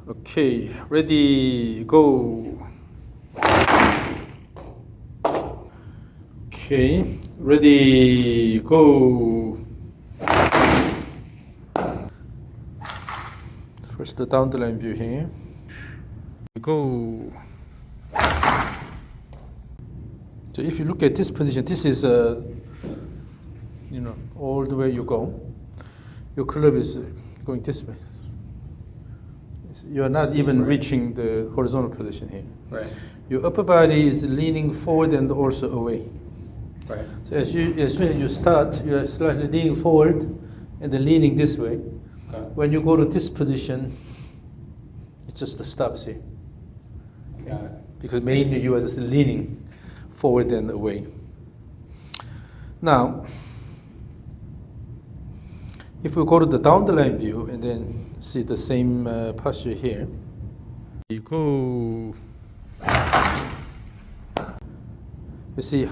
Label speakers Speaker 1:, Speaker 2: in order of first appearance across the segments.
Speaker 1: Okay, ready, go. Okay, ready, go. First the down the line view here. Go. So if you look at this position, this is all the way you go. Your club is going this way. You are not even reaching the horizontal position here.
Speaker 2: Right.
Speaker 1: Your upper body is leaning forward and also away.
Speaker 2: Right.
Speaker 1: So as soon as you start, you are slightly leaning forward and then leaning this way.
Speaker 2: Okay.
Speaker 1: When you go to this position, it just stops here.
Speaker 2: Got it.
Speaker 1: Because mainly you are just leaning forward and away. Now, if we go to the down the line view and then see the same posture here, you go. You see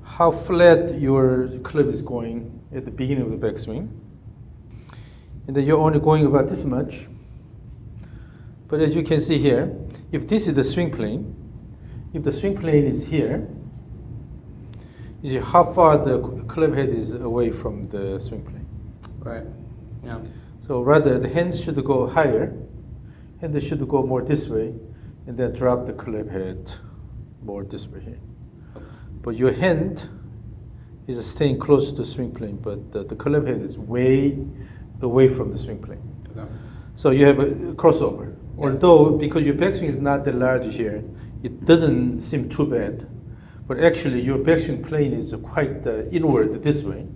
Speaker 1: how flat your club is going at the beginning of the backswing. And then you're only going about this much. But as you can see here, if this is the swing plane, if the swing plane is here, you see how far the club head is away from the swing plane.
Speaker 2: Right. Yeah.
Speaker 1: So rather, the hands should go higher, and they should go more this way, and then drop the club head more this way here. But your hand is staying close to the swing plane, but the club head is way away from the swing plane.
Speaker 2: Okay.
Speaker 1: So you have a crossover.
Speaker 2: Yeah.
Speaker 1: Although, because your backswing is not that large here, it doesn't seem too bad. But actually, your backswing plane is quite inward this way.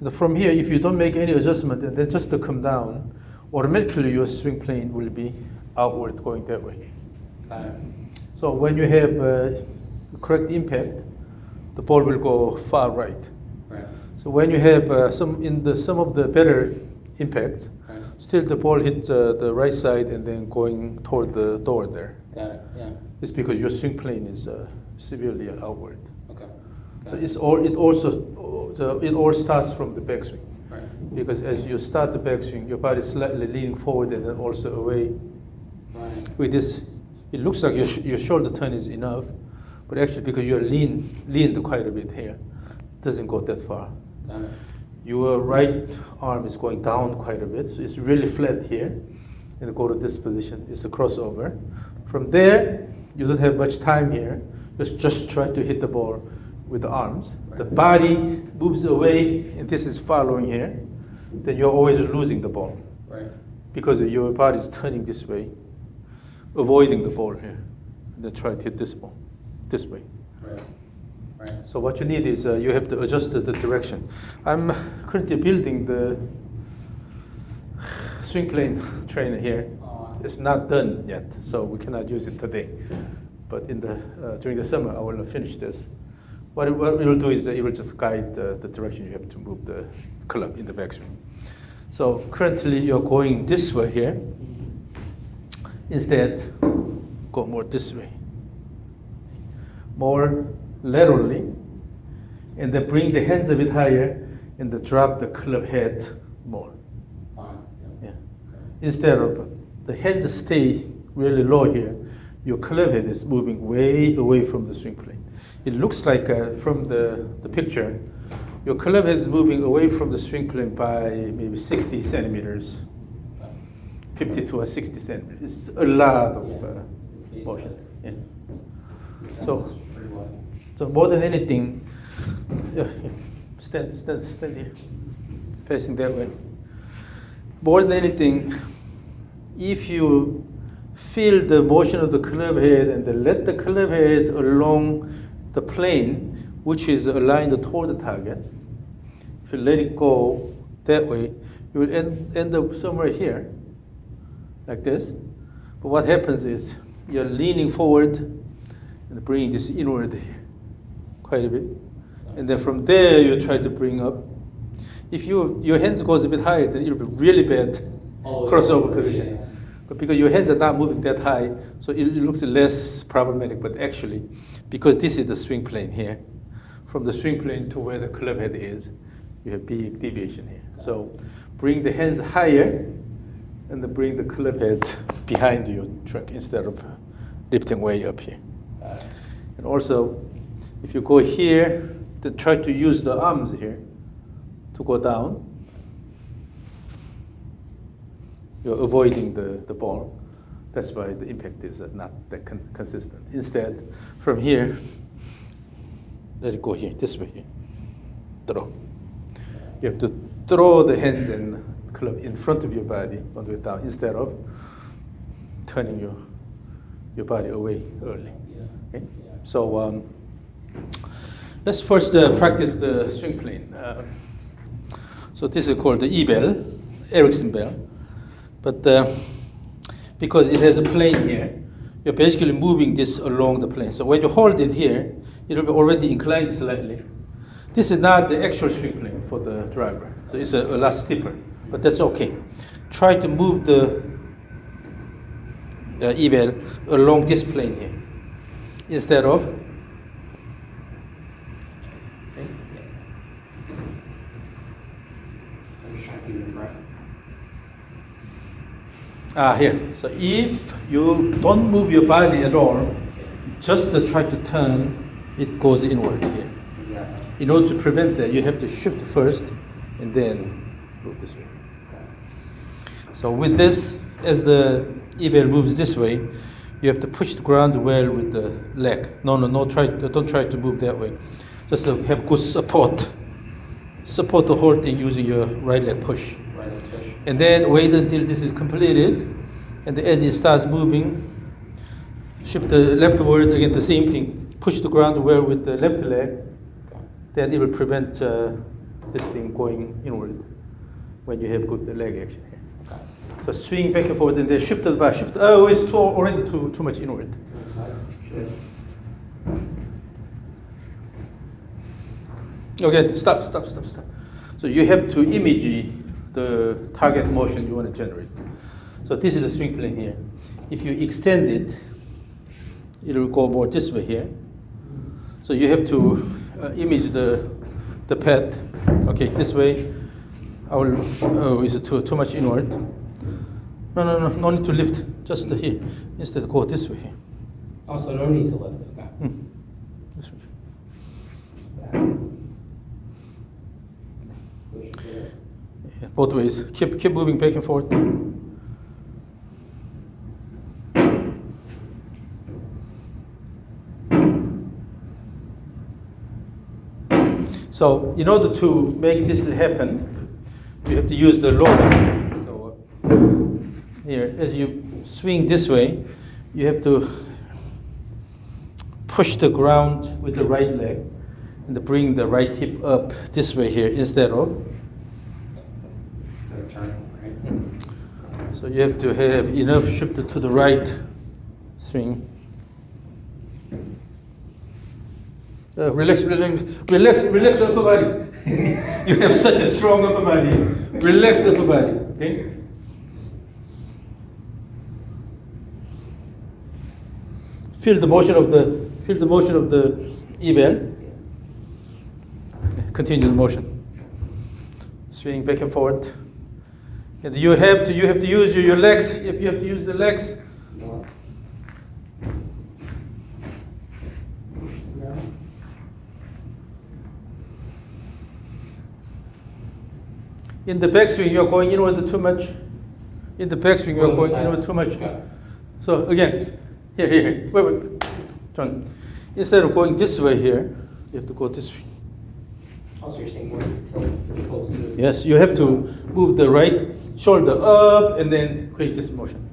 Speaker 1: And from here, if you don't make any adjustment and then just to come down, automatically your swing plane will be outward going that way.
Speaker 2: Got it.
Speaker 1: So when you have correct impact, the ball will go far right.
Speaker 2: Right.
Speaker 1: So when you have some of the better impacts,
Speaker 2: Right.
Speaker 1: still the ball hits the right side and then going toward the door there.
Speaker 2: Got it. Yeah.
Speaker 1: It's because your swing plane is severely outward.
Speaker 2: Okay.
Speaker 1: So
Speaker 2: Got it.
Speaker 1: it all starts from the backswing.
Speaker 2: Right.
Speaker 1: Because as you start the backswing, your body is slightly leaning forward and then also away.
Speaker 2: Right.
Speaker 1: With this, it looks like your shoulder turn is enough, but actually because you're leaned quite a bit here, it doesn't go that far.
Speaker 2: Got it.
Speaker 1: Your right arm is going down quite a bit, so it's really flat here. And go to this position, it's a crossover. From there, you don't have much time here. Just try to hit the ball with the arms. The body moves away, and this is following here. Then you're always losing the ball
Speaker 2: Right.
Speaker 1: because your body is turning this way, avoiding the ball here. And then try to hit this ball this way.
Speaker 2: Right. Right.
Speaker 1: So what you need is you have to adjust the direction. I'm currently building the swing plane trainer here. It's not done yet, so we cannot use it today. But during the summer, I will finish this. What it will do is it will just guide the direction you have to move the club in the backswing. So currently you're going this way here. Instead, go more this way. More laterally, and then bring the hands a bit higher, and then drop the club head more.
Speaker 2: Fine. Yeah.
Speaker 1: Yeah. Instead of the hands stay really low here, your club head is moving way away from the swing plane. It looks like from the picture, your club head is moving away from the swing plane by maybe 60 centimeters, 50 to 60 centimeters. It's a lot of motion. Yeah. So.
Speaker 2: Pretty well.
Speaker 1: So more than anything, stand here, facing that way. More than anything, if you feel the motion of the club head and then let the club head along the plane, which is aligned toward the target, if you let it go that way, you will end up somewhere here, like this. But what happens is you're leaning forward and bringing this inward here quite a bit. And then from there, you try to bring up. If your hands goes a bit higher, then it'll be really bad crossover position.
Speaker 2: Yeah.
Speaker 1: But because your hands are not moving that high, so it looks less problematic. But actually, because this is the swing plane here, from the swing plane to where the club head is, you have big deviation here. So bring the hands higher and then bring the club head behind your trunk instead of lifting way up here. And also, if you go here, then try to use the arms here to go down. You're avoiding the ball. That's why the impact is not that consistent. Instead, from here, let it go here, this way here. Throw. You have to throw the hands and club in front of your body on the way down instead of turning your body away early. Okay? So let's first practice the swing plane. So this is called the E-bell, Erickson bell. But because it has a plane here, you're basically moving this along the plane. So when you hold it here, it will be already inclined slightly. This is not the actual swing plane for the driver. So it's a lot steeper, but that's okay. Try to move the E-bell along this plane here instead of here. So if you don't move your body at all, just try to turn, it goes inward here.
Speaker 2: Exactly.
Speaker 1: In order to prevent that, you have to shift first and then move this way. So with this, as the E-bell moves this way, you have to push the ground well with the leg. No, don't try to move that way. Just have good support. Support the whole thing using your right leg push. And then wait until this is completed and the edge starts moving. Shift the leftward, again the same thing. Push the ground well with the left leg. Then it will prevent this thing going inward when you have good leg action here. Okay. So swing back and forth and then shift the back. Oh, it's already too much inward. Okay, stop. So you have to image the target motion you want to generate. So this is the swing plane here. If you extend it, it will go more this way here. So you have to image the pad. Okay, this way. Is it too much inward? No need to lift. Just here. Instead, go this way here.
Speaker 2: Also, no need to lift. Okay.
Speaker 1: This way. Yeah, both ways. Keep moving back and forth. So in order to make this happen, you have to use the roller. So here, as you swing this way, you have to push the ground with the right leg and bring the right hip up this way here instead of
Speaker 2: turning, right?
Speaker 1: So you have to have enough shift to the right swing. Relax the upper body. You have such a strong upper body. Relax the upper body. Okay. Feel the motion of the E-bell. Continue the motion. Swing back and forth. And you have to use your legs. If you have to use the legs. In the backswing, you are going inward too much. In the backswing, you are going inward too much. So again, here. Wait, John. Instead of going this way here, you have to go this way.
Speaker 2: Also, you're saying more close to the...
Speaker 1: Yes, you have to move the right shoulder up and then create this motion.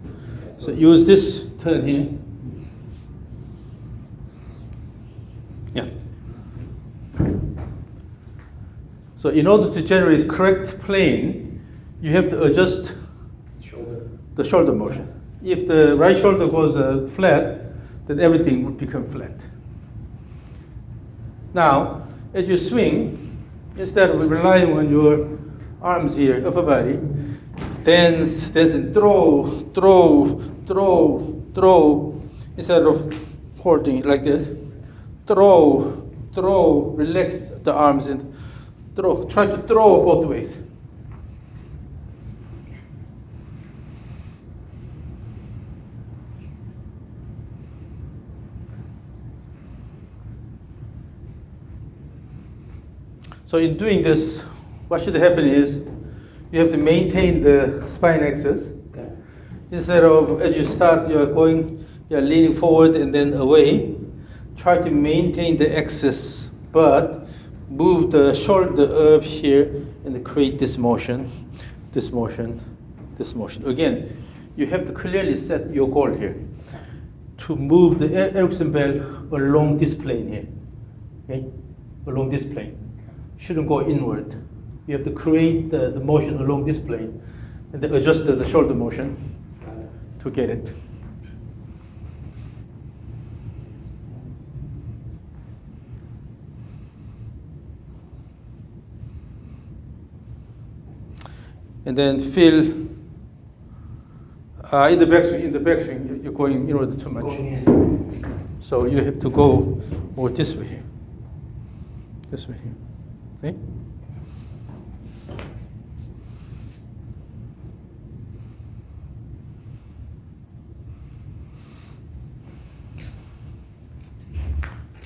Speaker 2: Okay,
Speaker 1: So use this turn here. Yeah. So in order to generate correct plane, you have to adjust the shoulder motion. If the right shoulder goes flat, then everything would become flat. Now, as you swing, instead of relying on your arms here, upper body, dance and throw. Instead of holding it like this, throw, relax the arms and throw. Try to throw both ways. So in doing this, what should happen is you have to maintain the spine axis.
Speaker 2: Okay.
Speaker 1: Instead of, as you start, you're leaning forward and then away. Try to maintain the axis, but move the shoulder up here and create this motion, this motion, this motion. Again, you have to clearly set your goal here to move the Erickson bell along this plane here, okay? Along this plane. Shouldn't go inward. You have to create the motion along this plane and then adjust the shoulder motion to get it. And then feel in the backswing, you're going inward too much.
Speaker 2: Going in.
Speaker 1: So you have to go more this way here. This way here. Okay?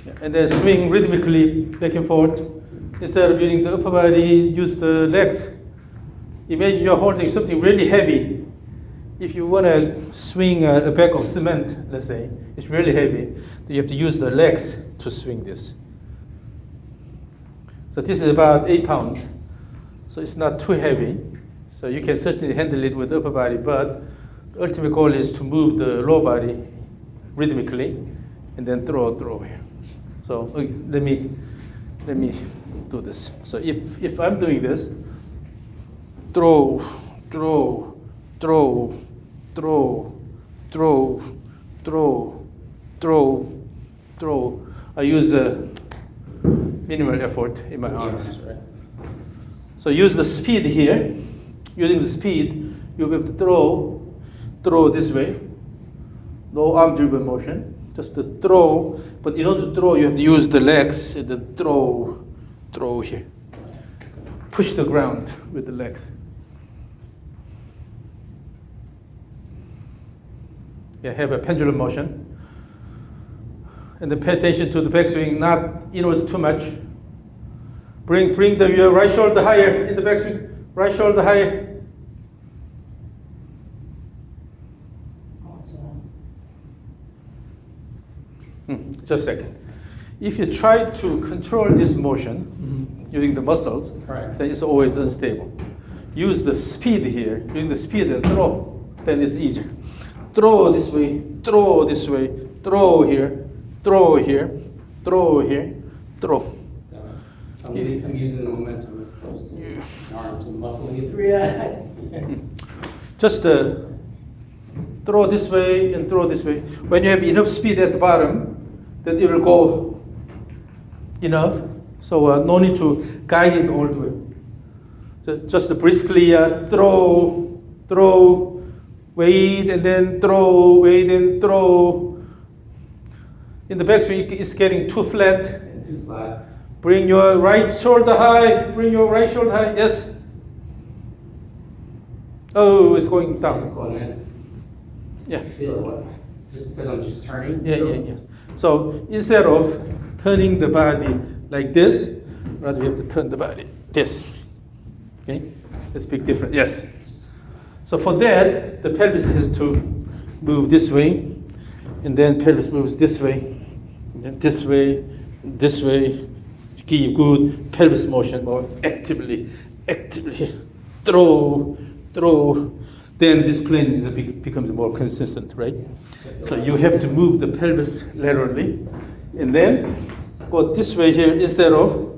Speaker 1: Yeah, and then swing rhythmically back and forth. Instead of using the upper body, use the legs. Imagine you're holding something really heavy. If you want to swing a bag of cement, let's say, it's really heavy, then you have to use the legs to swing this. So this is about 8 pounds. So it's not too heavy. So you can certainly handle it with the upper body, but the ultimate goal is to move the lower body rhythmically and then throw here. So let me do this. So if I'm doing this, throw, throw, throw, throw, throw, throw, throw, throw. I use minimal effort in my arms.
Speaker 2: Right.
Speaker 1: So use the speed here. Using the speed, you'll be able to throw this way. No arm-driven motion, just the throw. But in order to throw, you have to use the legs and then throw here. Push the ground with the legs. Yeah, have a pendulum motion. And then pay attention to the backswing, not inward too much. Bring your right shoulder higher in the backswing. Right shoulder higher. Just a second. If you try to control this motion using the muscles,
Speaker 2: Right.
Speaker 1: then it's always unstable. Use the speed here. Using the speed and throw, then it's easier. Throw this way, throw this way, throw here, throw here, throw here, throw.
Speaker 2: I'm using the momentum as opposed to the arms and muscling it through.
Speaker 1: Just throw this way and throw this way. When you have enough speed at the bottom, then it will go enough. So no need to guide it all the way. So just briskly throw, wait and then throw, wait and throw. In the backswing, it's getting too flat.
Speaker 2: Too flat.
Speaker 1: Bring your right shoulder high. Bring your right shoulder high. Yes. Oh, it's going down.
Speaker 2: It's going in.
Speaker 1: Yeah.
Speaker 2: Feel what? Because I'm just turning.
Speaker 1: Yeah. So instead of turning the body like this, rather you have to turn the body this. Okay? That's a big difference. Yes. So for that, the pelvis has to move this way, and then pelvis moves this way, and then this way, this way. Give good pelvis motion more actively, throw. Then this plane becomes more consistent, right? So you have to move the pelvis laterally, and then go this way here instead of.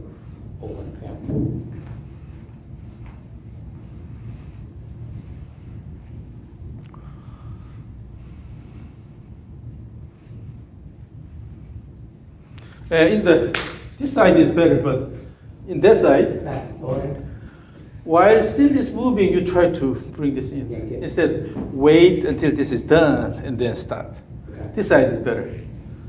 Speaker 1: This side is better, but in that side,
Speaker 2: That's the way.
Speaker 1: while still is moving, you try to bring this in.
Speaker 2: Yeah, okay.
Speaker 1: Instead, wait until this is done and then start.
Speaker 2: Okay.
Speaker 1: This side is better.
Speaker 2: It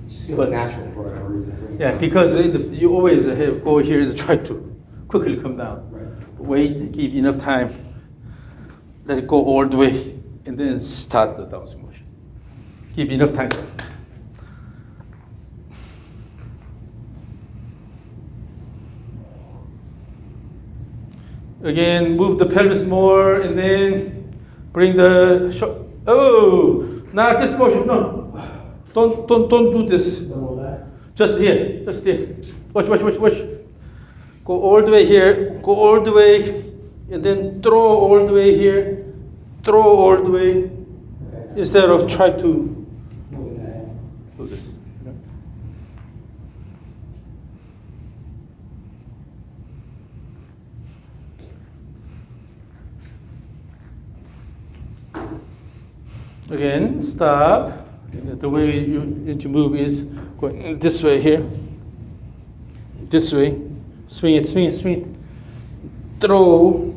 Speaker 2: just feels
Speaker 1: But-
Speaker 2: natural for whatever reason.
Speaker 1: Yeah, because you always have go here and try to quickly come down.
Speaker 2: Right.
Speaker 1: Wait, give enough time. Let it go all the way, and then start the downward motion. Give enough time. Again, move the pelvis more, and then bring the oh, not this motion. No, don't do this.
Speaker 2: Double that.
Speaker 1: Just here, just here. Watch. Go all the way here. Go all the way, and then throw all the way here. Throw all the way,
Speaker 2: Okay.
Speaker 1: instead of try to
Speaker 2: Moving that.
Speaker 1: do this. Again, stop. The way you need to move is going this way here. This way. Swing it. Throw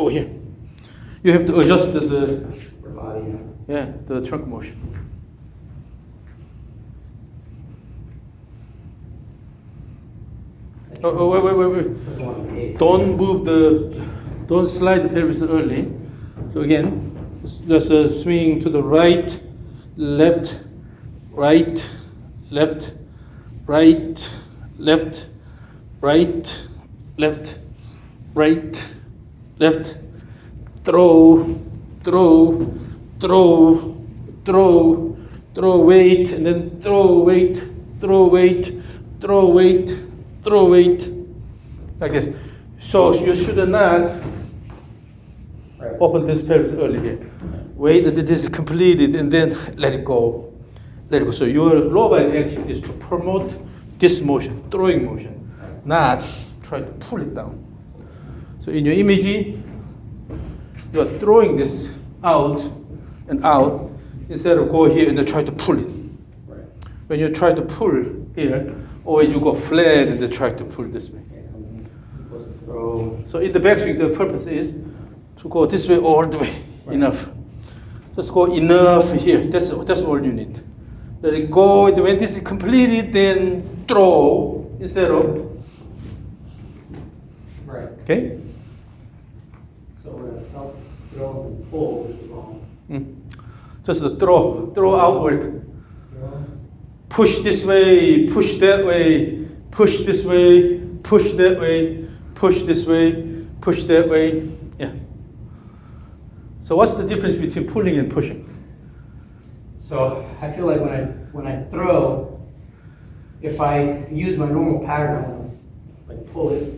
Speaker 1: here. You have to adjust the
Speaker 2: Body.
Speaker 1: the trunk motion. Oh, wait.
Speaker 2: That's the one from 8.
Speaker 1: Don't slide the pelvis early. So again, just swing to the right, left, right, left, right, left, right, left, right, left, throw, weight, and then throw weight, like this. So you should not
Speaker 2: Right.
Speaker 1: open this pelvis early here. Wait until this is completed and then let it go. So your lower body action is to promote this motion, throwing motion, not try to pull it down. So in your image, you are throwing this out and out instead of go here and then try to pull it.
Speaker 2: Right.
Speaker 1: When you try to pull here, or you go flat and then try to pull this way.
Speaker 2: Okay, comes in. Supposed to throw.
Speaker 1: So in the backswing, the purpose is to go this way all the way.
Speaker 2: Right.
Speaker 1: Enough. Just go enough here. That's all you need. Let it go. And when this is completed, then throw instead of.
Speaker 2: Right.
Speaker 1: Okay.
Speaker 2: So we're gonna help throw and pull with the ball.
Speaker 1: Just the throw outward.
Speaker 2: Throw.
Speaker 1: Push this way. Push that way. Push this way. Push that way. Push this way. Push that way. Yeah. So what's the difference between pulling and pushing?
Speaker 2: So I feel like when I throw, if I use my normal pattern, I want to like pull it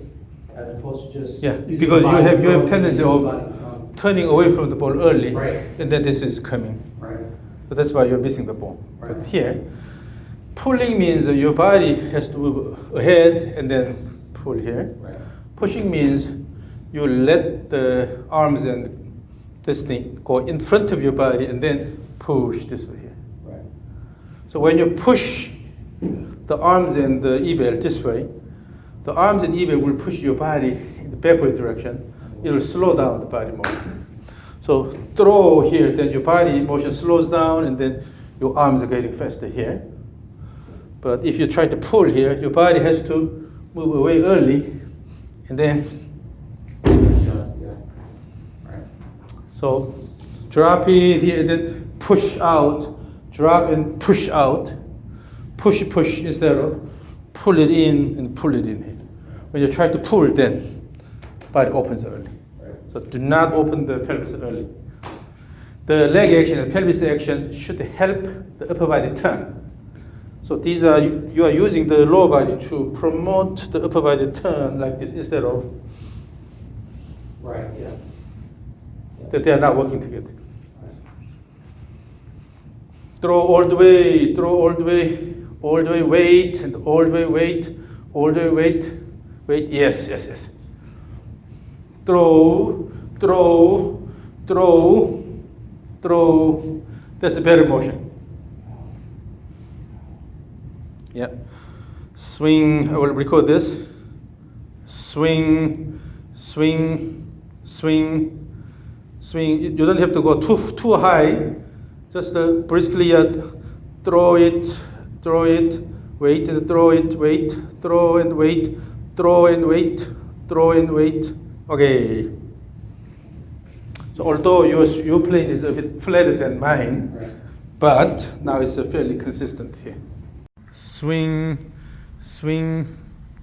Speaker 2: as opposed to just
Speaker 1: Yeah,
Speaker 2: using
Speaker 1: because
Speaker 2: the
Speaker 1: you
Speaker 2: body
Speaker 1: have
Speaker 2: throw,
Speaker 1: tendency
Speaker 2: using the
Speaker 1: of
Speaker 2: body.
Speaker 1: turning away from the ball early,
Speaker 2: Right.
Speaker 1: and then this is coming.
Speaker 2: Right.
Speaker 1: So that's why you're missing the ball.
Speaker 2: Right.
Speaker 1: But here, pulling means that your body has to move ahead and then pull here.
Speaker 2: Right.
Speaker 1: Pushing means you let the arms and this thing go in front of your body and then push this way here.
Speaker 2: Right.
Speaker 1: So when you push the arms and the E-bell this way, the arms and E-bell will push your body in the backward direction. It will slow down the body motion. So throw here, then your body motion slows down, and then your arms are getting faster here. But if you try to pull here, your body has to move away early, and then
Speaker 2: Just, yeah. Right.
Speaker 1: so drop it here, and then push out, drop and push out, push instead of pull it in and pull it in here. When you try to pull, then body opens early.
Speaker 2: Right.
Speaker 1: So do not open the pelvis early. The leg action and pelvis action should help the upper body turn. So these are, you are using the lower body to promote the upper body turn like this instead of
Speaker 2: Right. Yeah.
Speaker 1: that they are not working together. Throw all the way, weight, and all the way, weight. Yes. Throw. That's a better motion. Yeah. Swing, I will record this. Swing. You don't have to go too high. Just briskly throw it, wait and throw it, wait, throw and wait, throw and wait, throw and wait. Okay. So although your plane is a bit flatter than mine,
Speaker 2: Right.
Speaker 1: but now it's fairly consistent here. Swing. swing,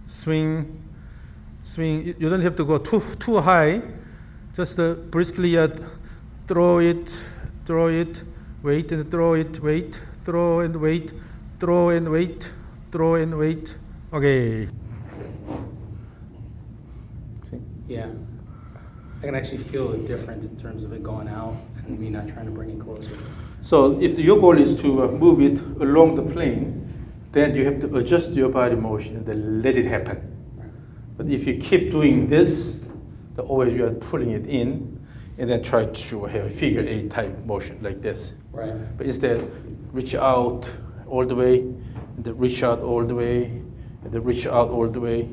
Speaker 1: swing, swing. You don't have to go too high. Just briskly throw it, wait and throw it, wait, throw and wait, throw and wait, throw and wait. Okay. See?
Speaker 2: Yeah. I can actually feel the difference in terms of it going out and me not trying to bring it closer.
Speaker 1: So if your goal is to move it along the plane, then you have to adjust your body motion and then let it happen. But if you keep doing this, then always you are pulling it in and then try to have a figure 8 type motion like this.
Speaker 2: Right.
Speaker 1: But instead, reach out all the way, and then reach out all the way, and then reach out all the way,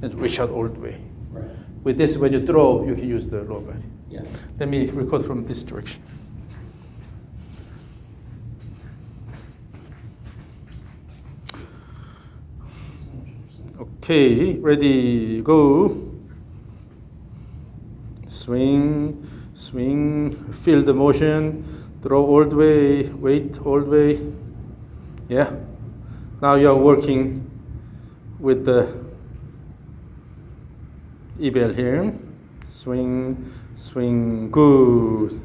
Speaker 1: and reach out all the way.
Speaker 2: Right.
Speaker 1: With this, when you throw, you can use the lower body.
Speaker 2: Yeah.
Speaker 1: Let me record from this direction. Okay, ready, go. Swing, swing, feel the motion, throw all the way, wait all the way. Yeah. Now you are working with the E-bell here. Swing, swing, good.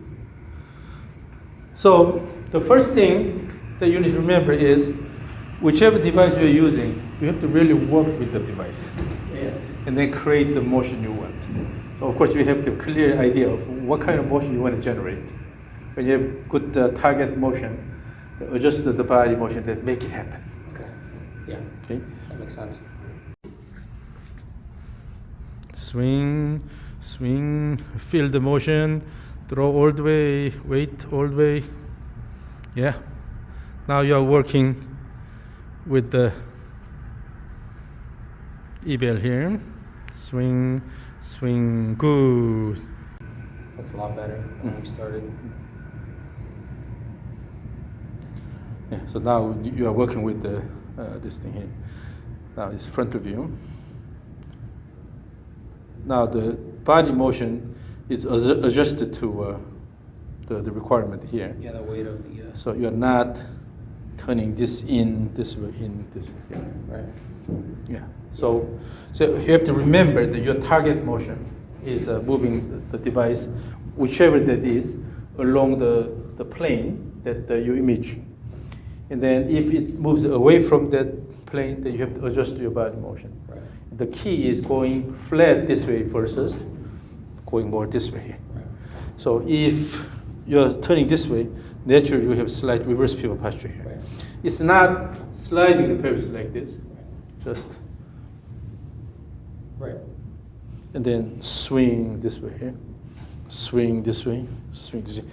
Speaker 1: So the first thing that you need to remember is whichever device you're using, you have to really work with the device.
Speaker 2: Yeah.
Speaker 1: And then create the motion you want. So of course you have the clear idea of what kind of motion you want to generate. When you have good target motion, adjust the body motion that make it happen.
Speaker 2: Okay. Yeah.
Speaker 1: Okay.
Speaker 2: That makes sense.
Speaker 1: Swing, swing, feel the motion, throw all the way, wait all the way. Yeah. Now you are working with the E-bell here. Swing, swing, good.
Speaker 2: That's a lot better than we started.
Speaker 1: Yeah, so now you are working with the, this thing here. Now it's frontal view. Now the body motion is adjusted to the requirement here.
Speaker 2: Yeah, the weight of the.
Speaker 1: So you are not turning this in this way, Yeah.
Speaker 2: Right.
Speaker 1: Yeah. So you have to remember that your target motion is moving the device, whichever that is, along the plane that you image. And then if it moves away from that plane, then you have to adjust your body motion.
Speaker 2: Right.
Speaker 1: The key is going flat this way versus going more this way.
Speaker 2: Right.
Speaker 1: So if you're turning this way, naturally you have slight reverse pivot posture here.
Speaker 2: Right.
Speaker 1: It's not sliding the pelvis like this, just,
Speaker 2: Right.
Speaker 1: and then swing this way here, swing this way, swing this way,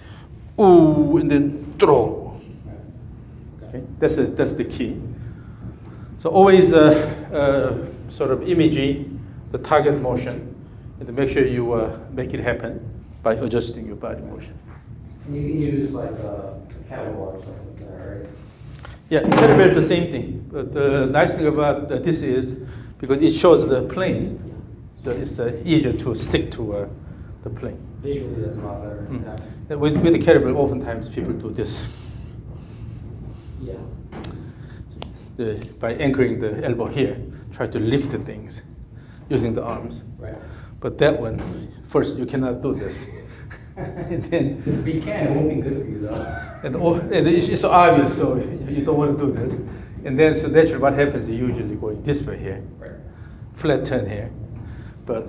Speaker 1: ooh, and then throw. Okay, that's the key. So always sort of imaging the target motion, and to make sure you make it happen by adjusting your body motion.
Speaker 2: And you can use like a kettlebell or something like that, right?
Speaker 1: Yeah, kettlebell is the same thing. But the nice thing about this is because it shows the plane, so it's easier to stick to the plane.
Speaker 2: Visually, that's a lot better. Yeah.
Speaker 1: With the kettlebell, oftentimes people do this.
Speaker 2: Yeah.
Speaker 1: By anchoring the elbow here, try to lift the things using the arms.
Speaker 2: Right.
Speaker 1: But that one, first you cannot do this. And then,
Speaker 2: But you can. It won't be good for you though.
Speaker 1: and it's so obvious, so you don't want to do this. And then, so naturally, what happens is usually going this way here,
Speaker 2: Right.
Speaker 1: flat turn here. But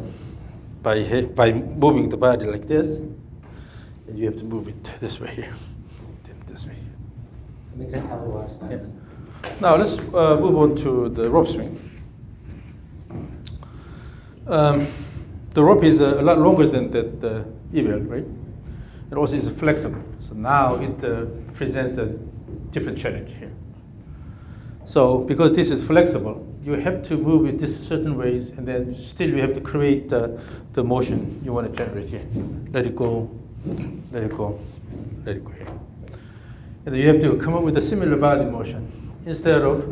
Speaker 1: by moving the body like this, and you have to move it this way here, then this way.
Speaker 2: It makes a hell of a lot of sense.
Speaker 1: Yeah. Now let's move on to the rope swing. The rope is a lot longer than that E-bell, right? And also it's flexible. So now it presents a different challenge here. So because this is flexible, you have to move it this certain ways, and then still you have to create the motion you want to generate here. Let it go, let it go, let it go here. And then you have to come up with a similar body motion. Instead of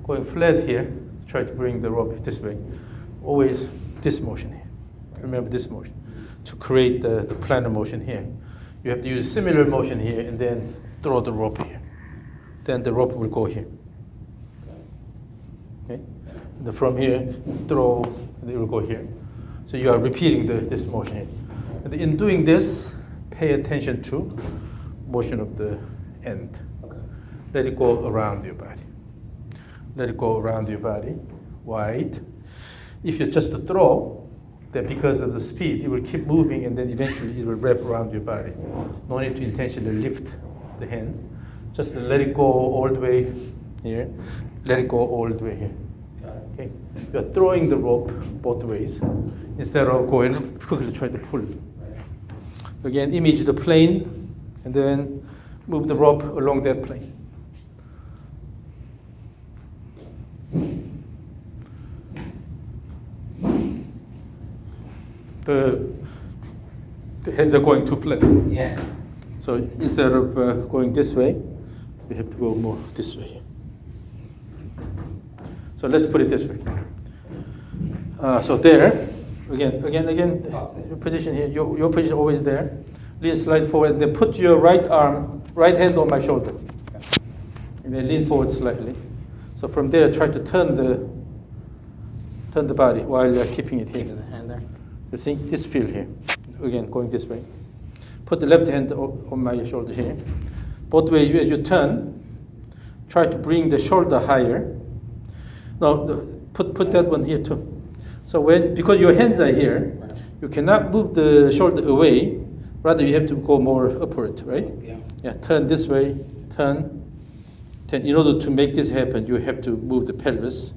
Speaker 1: going flat here, try to bring the rope this way. Always this motion here. Remember this motion. To create the planar motion here, you have to use similar motion here and then throw the rope here. Then the rope will go here. Okay? from here, throw, and it will go here. So you are repeating this motion. And in doing this, pay attention to motion of the end.
Speaker 2: Okay.
Speaker 1: Let it go around your body. Let it go around your body, wide. If you just throw, then because of the speed, it will keep moving and then eventually it will wrap around your body. No need to intentionally lift the hands. Just let it go all the way here. Let it go all the way here. Okay. You're throwing the rope both ways instead of going quickly trying to pull. Again, image the plane and then move the rope along that plane. The hands are going too flat.
Speaker 2: Yeah.
Speaker 1: So instead of going this way, we have to go more this way. So let's put it this way. So there, again, your position here, your position always there. Lean slightly forward, and then put your right hand on my shoulder. And then lean forward slightly. So from there, try to turn the body while you're keeping it here.
Speaker 2: The hand there.
Speaker 1: You see, this feel here. Again, going this way. Put the left hand on my shoulder here. Both ways, as you turn, try to bring the shoulder higher. No, put that one here too. So because your hands are here, you cannot move the shoulder away. Rather, you have to go more upward, right?
Speaker 2: Yeah.
Speaker 1: Yeah. Turn this way. Turn. In order to make this happen, you have to move the pelvis,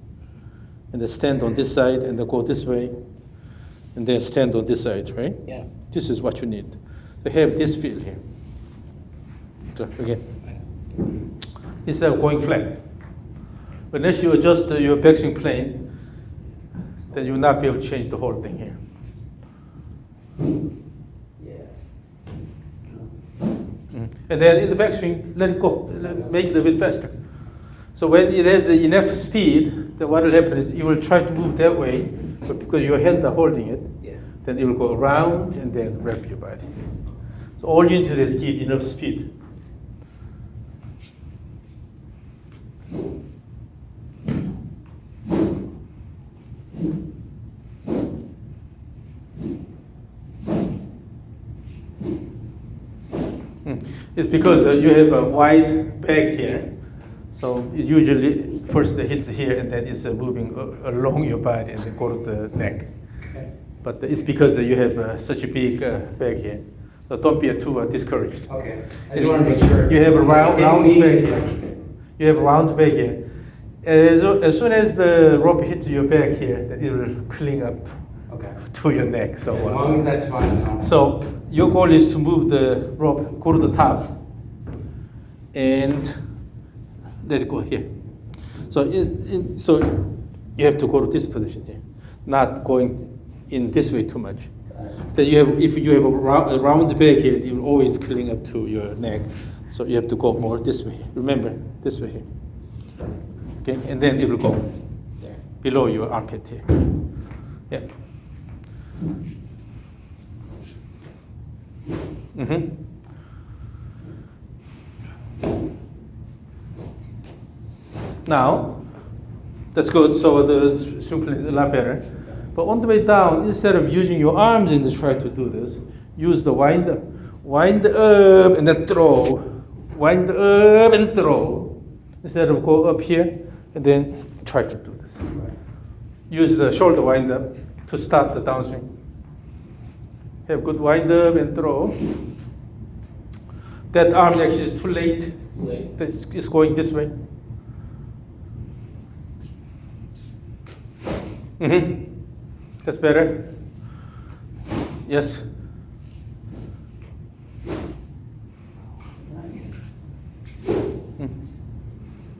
Speaker 1: and then stand on this side, and then go this way, and then stand on this side, right?
Speaker 2: Yeah.
Speaker 1: This is what you need. To have this feel here. So again, instead of going flat. Unless you adjust your backswing plane, then you will not be able to change the whole thing here.
Speaker 2: Yes.
Speaker 1: And then in the backswing, let it go. Make it a bit faster. So when it has enough speed, then what will happen is you will try to move that way, but because your hands are holding it, then it will go around and then wrap your body. So all you need to do is give enough speed. It's because you have a wide back here. So it usually first hits here and then it's moving along your body and then go to the neck.
Speaker 2: Okay.
Speaker 1: But it's because you have such a big back here. So don't be too discouraged.
Speaker 2: Okay. I just want to make sure.
Speaker 1: You have a round back
Speaker 2: It's
Speaker 1: here.
Speaker 2: like-
Speaker 1: You have a round back here. As soon as the rope hits your back here, then it will cling up
Speaker 2: Okay.
Speaker 1: to your neck. So,
Speaker 2: As long as that's fine. No.
Speaker 1: so your goal is to move the rope, go to the top, and let it go here. So you have to go to this position here, not going in this way too much. Then if you have a round back here, it will always cling up to your neck. So you have to go more this way. Remember, this way here. Okay, and then it will go
Speaker 2: There.
Speaker 1: below your armpit here. Yeah. Mm-hmm. Now, that's good. So the swing plane is a lot better. But on the way down, instead of using your arms and try to do this, use the wind up. Wind up and then throw. Wind up and throw. Instead of go up here and then try to do this. Use the shoulder wind up to start the downswing. Have good wind up and throw. That arm actually is too late. It's going this way. Mm-hmm. That's better. Yes.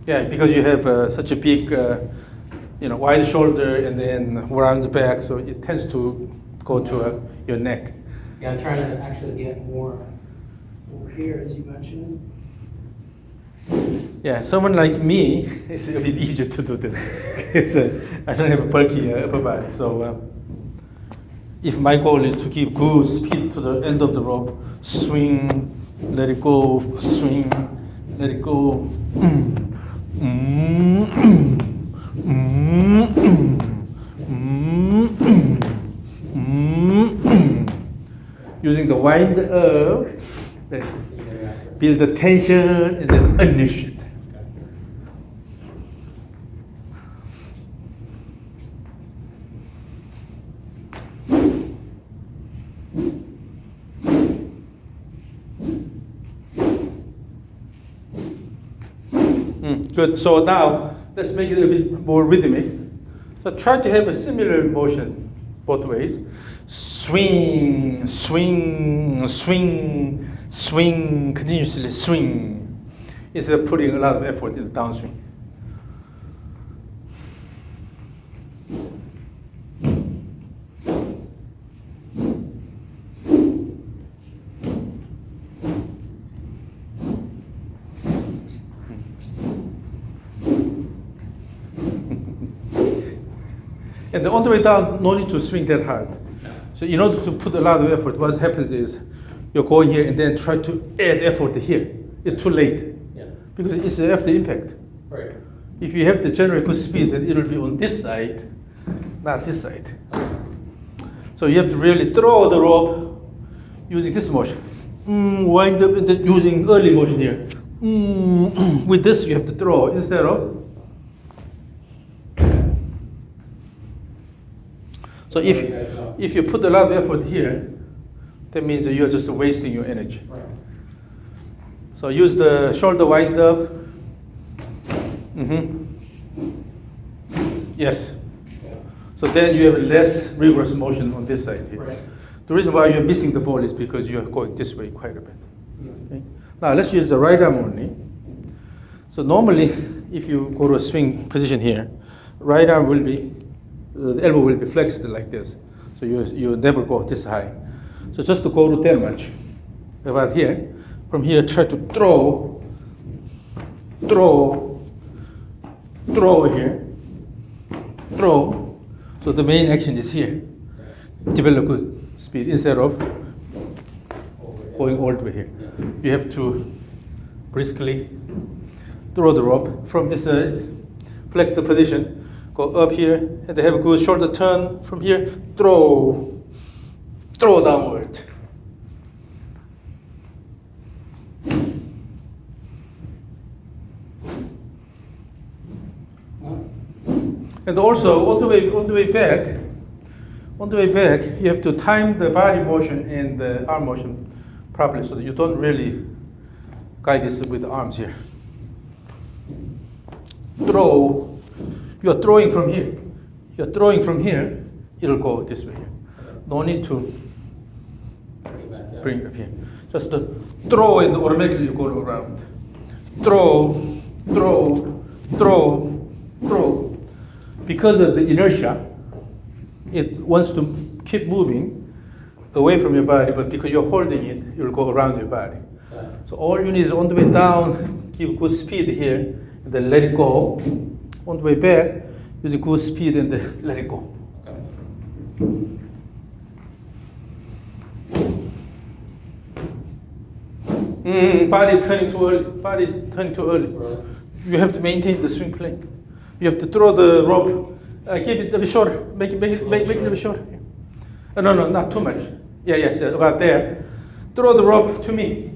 Speaker 1: Yeah, because you have such a big, wide shoulder and then around the back, so it tends to go to your neck.
Speaker 2: Yeah, I'm trying to actually get more over here, as you mentioned.
Speaker 1: Yeah, someone like me, it's a bit easier to do this. I don't have a bulky upper body, so if my goal is to give good speed to the end of the rope, swing, let it go, swing, let it go, Using the wind up, build the tension and then unleash it. Good. So now let's make it a bit more rhythmic. So try to have a similar motion both ways. Swing, swing, swing, swing, continuously swing, instead of putting a lot of effort in the downswing. And on the way down, no need to swing that hard. So in order to put a lot of effort, what happens is you go here and then try to add effort here. It's too late.
Speaker 2: Yeah.
Speaker 1: Because it's after impact.
Speaker 2: Right.
Speaker 1: If you have to generate good speed, then it will be on this side, not this side. So you have to really throw the rope using this motion. Wind up and then using early motion here. With this, you have to throw instead of. So if you put a lot of effort here, that means that you're just wasting your energy.
Speaker 2: Right.
Speaker 1: So use the shoulder wind up. Yes.
Speaker 2: Yeah.
Speaker 1: So then you have less rigorous motion on this side here.
Speaker 2: Right.
Speaker 1: The reason why you're missing the ball is because you're going this way quite a bit.
Speaker 2: Yeah.
Speaker 1: Okay? Now let's use the right arm only. So normally, if you go to a swing position here, right arm will be, the elbow will be flexed like this. So you never go this high. So just to go to that much. About here, from here, try to throw here, throw. So the main action is here. Develop good speed instead of going all the way here. You have to briskly throw the rope from this flex the position, go up here, and they have a good shoulder turn from here, throw downward. And also on the way back, you have to time the body motion and the arm motion properly so that you don't really guide this with the arms here. Throw. You are throwing from here. You're throwing from here, it'll go this way. No need to bring it up here. Just throw and automatically you go around. Throw. Because of the inertia, it wants to keep moving away from your body, but because you're holding it, you'll go around your body. So all you need is on the way down, give good speed here, and then let it go. On the way back, use a good speed and then let it go. Body's turning too early.
Speaker 2: Right.
Speaker 1: You have to maintain the swing plane. You have to throw the rope. Keep it a bit shorter. Make it a bit shorter. No, not too much. Yeah, about there. Throw the rope to me.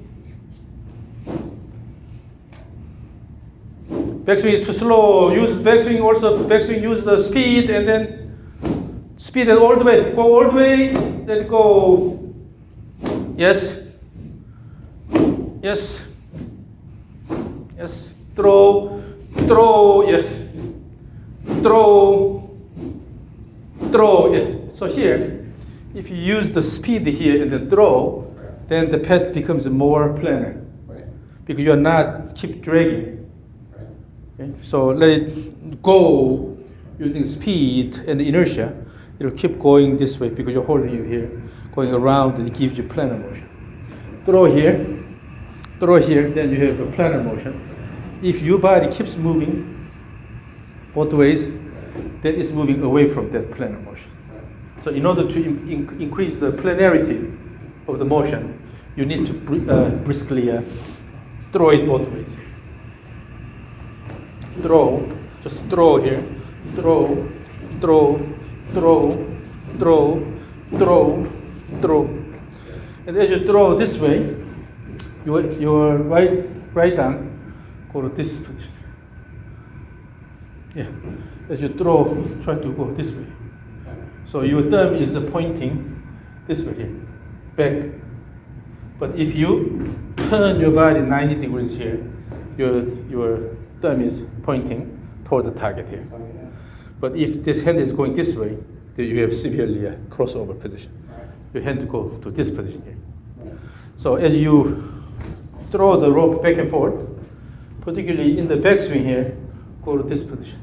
Speaker 1: Backswing is too slow. Use backswing also. Backswing use the speed and then speed and all the way. Go all the way. Let it go. Yes. Throw. Yes. Throw. Yes. So here, if you use the speed here and then throw, then the pad becomes more planar.
Speaker 2: Right.
Speaker 1: Because you're not keep dragging.
Speaker 2: Right.
Speaker 1: Okay? So let it go using speed and inertia. It'll keep going this way because you're holding it here, going around, and it gives you planar motion. Throw here, then you have a planar motion. If your body keeps moving both ways, then it's moving away from that planar motion. So in order to increase the planarity of the motion, you need to briskly throw it both ways. Just throw here, throw, throw, throw, throw, throw, throw. And as you throw this way, your right arm go to this position. Yeah. As you throw, try to go this way. So your thumb is pointing this way here, back. But if you turn your body 90 degrees here, your thumb is pointing toward the target here. But if this hand is going this way, then you have severely crossover position. Your hand go to this position here. So as you throw the rope back and forth, particularly in the backswing here, go to this position.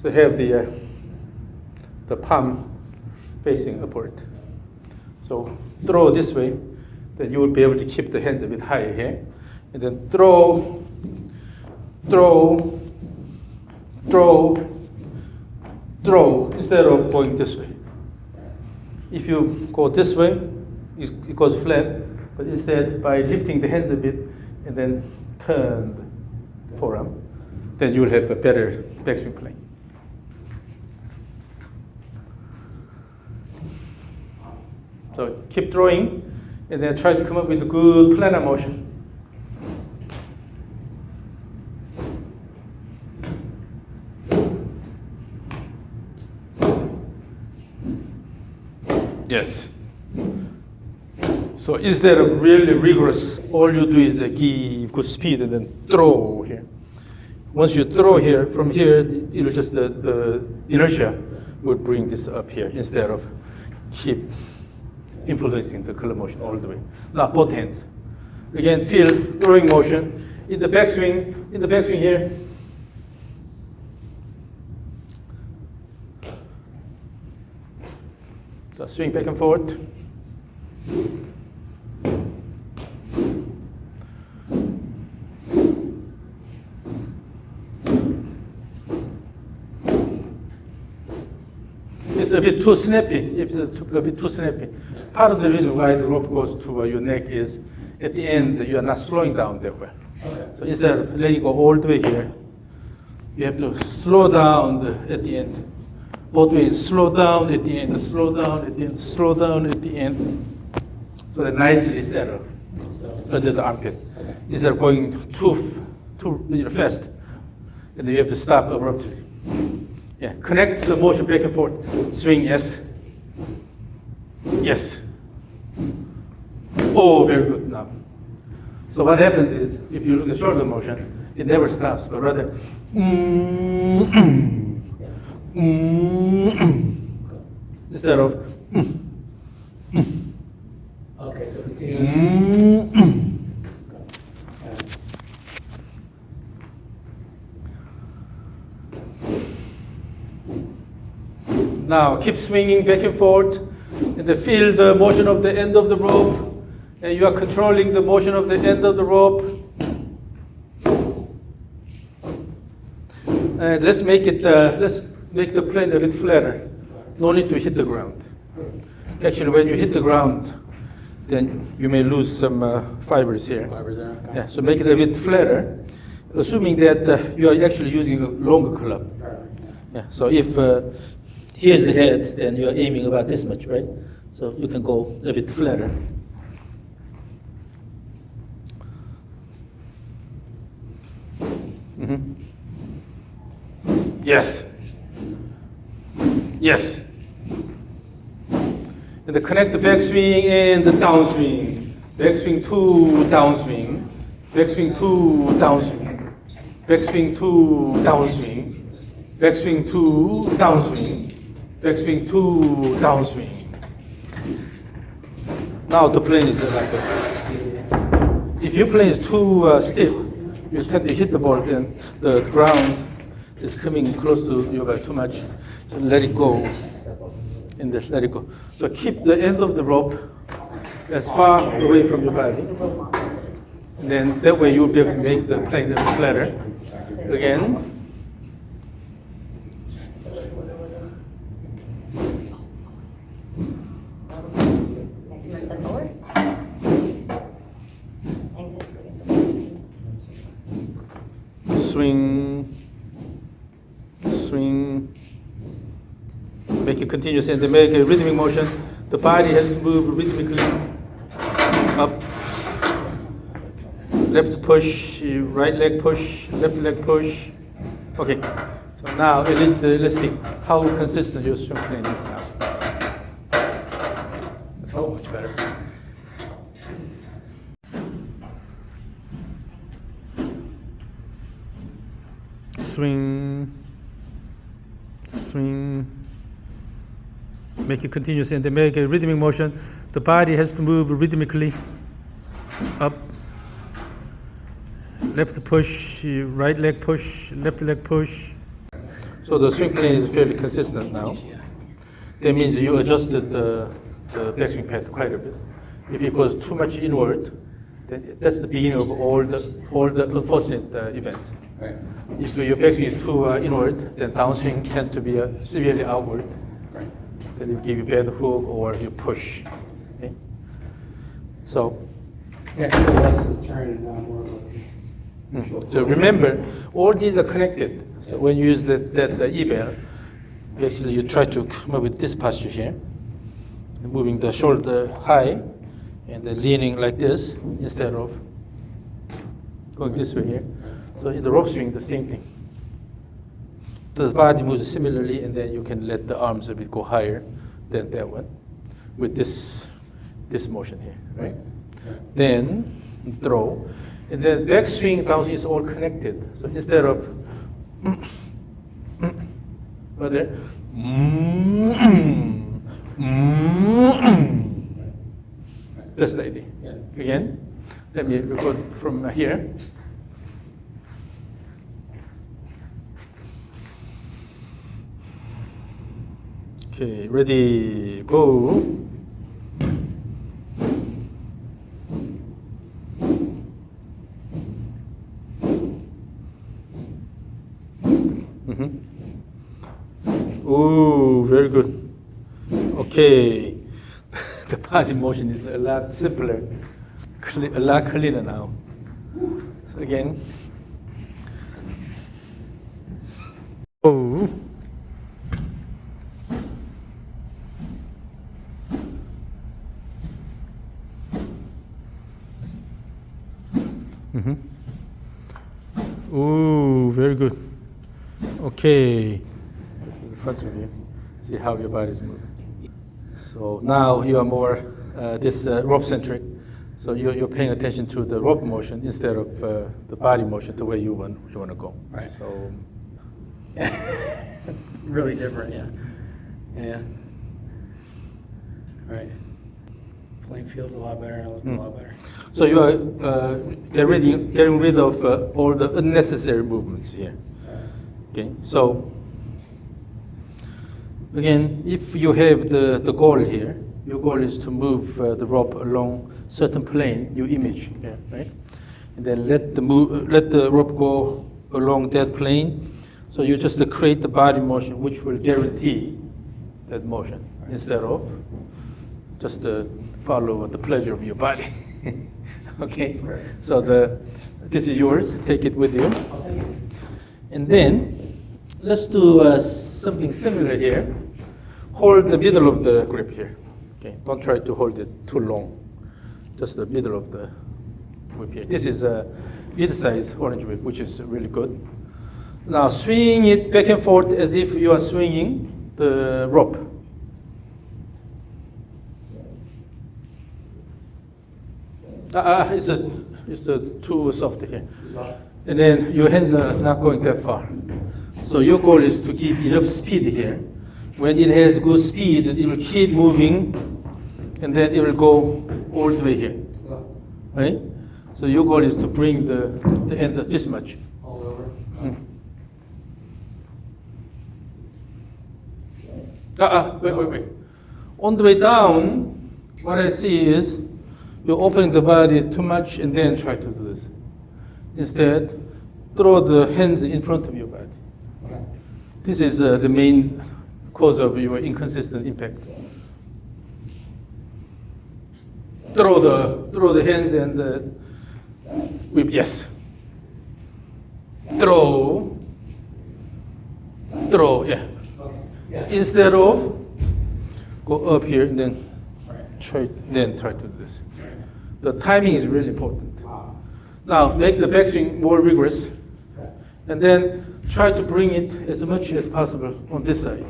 Speaker 1: So have the palm facing upward. So throw this way, then you will be able to keep the hands a bit higher here. And then throw, throw, throw, throw, instead of going this way. If you go this way, it goes flat, but instead by lifting the hands a bit and then turn the forearm, then you will have a better backswing plane. So keep throwing, and then try to come up with a good planar motion. Yes. So instead of really rigorous, all you do is give good speed and then throw here. Once you throw here, from here, it'll just the inertia will bring this up here instead of keep influencing the color motion all the way. Now both hands. Again, feel throwing motion. In the backswing here. So swing back and forth. It's a bit too snappy. It's a bit too snappy. Part of the reason why the rope goes to your neck is at the end you are not slowing down that well. Okay. So instead of letting go all the way here, you have to slow down at the end. Both ways, slow down at the end, slow down at the end, slow down at the end. So that nicely set up under the armpit. Instead of going too fast, and then you have to stop abruptly. Yeah, connect the motion back and forth. Swing, yes. Yes. Oh, very good now. So what happens is, if you look at shoulder motion, it never stops, but rather, instead of,
Speaker 2: okay, so continuous.
Speaker 1: Now keep swinging back and forth, and then feel the motion of the end of the rope, and you are controlling the motion of the end of the rope. And let's make the plane a bit flatter. No need to hit the ground. Actually, when you hit the ground, then you may lose some fibers here.
Speaker 2: Fibers there. Okay.
Speaker 1: Yeah, so make it a bit flatter, assuming that you are actually using a longer club. Yeah, so if here's the head, then you're aiming about this much, right? So you can go a bit flatter. Mm-hmm. Yes. Yes. And then connect the backswing and the downswing. Backswing to downswing. Backswing to downswing. Backswing to downswing. Backswing to downswing. Backswing to downswing. Now the plane is like that. If your plane is too stiff, you tend to hit the ball, then the ground is coming close to your body too much. So let it go, and just let it go. So keep the end of the rope as far away from your body. And then that way you'll be able to make the plane flatter. Again. Swing, it continuous and then make a rhythmic motion. The body has to move rhythmically up. Left push, right leg push, left leg push. Okay, so now at least let's see how consistent your swing plane is now. Oh, much better. Swing, swing. Make it continuous and then make a rhythmic motion. The body has to move rhythmically up. Left push, right leg push, left leg push. So the swing plane is fairly consistent now. That means you adjusted the backswing path quite a bit. If it goes too much inward, then that's the beginning of all the unfortunate events.
Speaker 2: Right.
Speaker 1: If your backswing is too inward, then downswing tends to be severely outward.
Speaker 2: Right.
Speaker 1: Then it give you bad hook or you push. Okay? So.
Speaker 2: Yeah, so less of the turn and more of a
Speaker 1: So remember, all these are connected. So when you use that E-bear, basically you try to come up with this posture here, moving the shoulder high, and then leaning like this instead of going this way here. So in the rope swing, the same thing. The body moves similarly, and then you can let the arms a bit go higher than that one with this motion here, right? Then throw. And then back swing down is all connected. So instead of brother, that's the idea. Again, let me record from here. Okay, ready, go. Ooh, very good. Okay, the body motion is a lot simpler, a lot cleaner now. So again, oh. Ooh, very good. Okay. In front of you, see how your body's moving. So now you are more this rope centric. So you're paying attention to the rope motion instead of the body motion to where you want to go.
Speaker 2: Right.
Speaker 1: So
Speaker 2: really different, yeah. Yeah. Right. Plane feels a lot better and it looks a lot better.
Speaker 1: So you are getting rid of all the unnecessary movements here. Okay. So again, if you have the goal here, your goal is to move the rope along certain plane, you image here, right? And then let the rope go along that plane. So you just create the body motion, which will guarantee that motion instead of just follow the pleasure of your body. Okay. So this is yours. Take it with you. And then let's do something similar here. Hold the middle of the grip here. Okay, don't try to hold it too long. Just the middle of the whip here. This is a mid-size orange whip, which is really good. Now swing it back and forth as if you are swinging the rope. It's too soft here. And then your hands are not going that far. So your goal is to keep enough speed here. When it has good speed, it will keep moving, and then it will go all the way here, right? So your goal is to bring the end this much.
Speaker 2: All over.
Speaker 1: Wait. On the way down, what I see is you're opening the body too much and then try to do this. Instead, throw the hands in front of your body. This is the main cause of your inconsistent impact. Throw the hands and whip. Yes. Throw. Yeah. Instead of go up here and then
Speaker 2: Right.
Speaker 1: try to do this. The timing is really important.
Speaker 2: Wow.
Speaker 1: Now make the backswing more rigorous,
Speaker 2: Okay.
Speaker 1: and then try to bring it as much as possible on this side.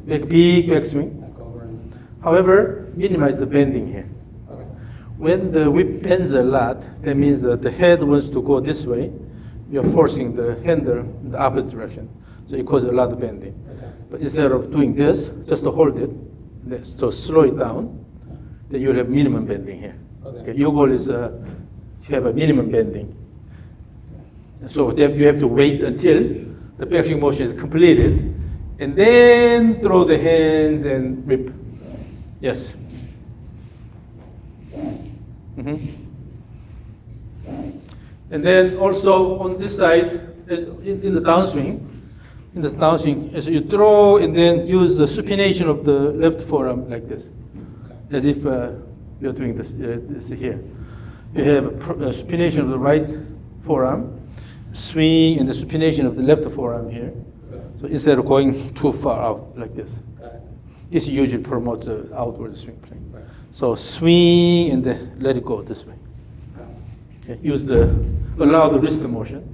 Speaker 1: Make a big backswing.
Speaker 2: Back over and,
Speaker 1: However, minimize the bending here.
Speaker 2: okay.
Speaker 1: When the whip bends a lot, that means that the head wants to go this way. You're forcing the handle in the opposite direction. So it causes a lot of bending.
Speaker 2: Okay.
Speaker 1: But instead of doing this, just to hold it, so slow it down, then you'll have minimum bending here.
Speaker 2: Okay.
Speaker 1: Your goal is to have a minimum bending. So then you have to wait until the backswing motion is completed, and then throw the hands and whip. Yes. And then also on this side, in the downswing, as you throw and then use the supination of the left forearm like this, as if you're doing this here. You have a supination of the right forearm, swing, and the supination of the left forearm here. So instead of going too far out like this. This usually promotes the outward swing plane.
Speaker 2: Right.
Speaker 1: So swing and then let it go this way. Okay. Allow the wrist motion.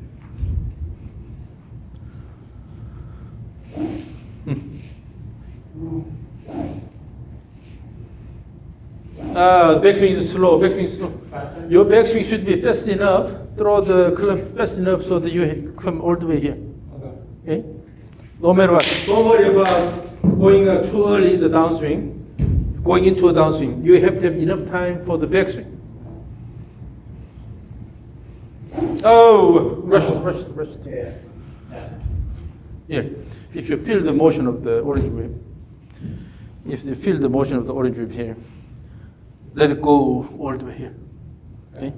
Speaker 1: Backswing is slow. Backswing is slow.
Speaker 2: Faster?
Speaker 1: Your backswing should be fast enough. Throw the club fast enough so that you come all the way here.
Speaker 2: Okay.
Speaker 1: Okay? No matter what. Don't worry about going too early in the downswing. Going into a downswing, you have to have enough time for the backswing. Oh, rushed.
Speaker 2: Yeah. Yeah.
Speaker 1: Here, if you feel the motion of the orange whip, here, let it go all the way here. Okay?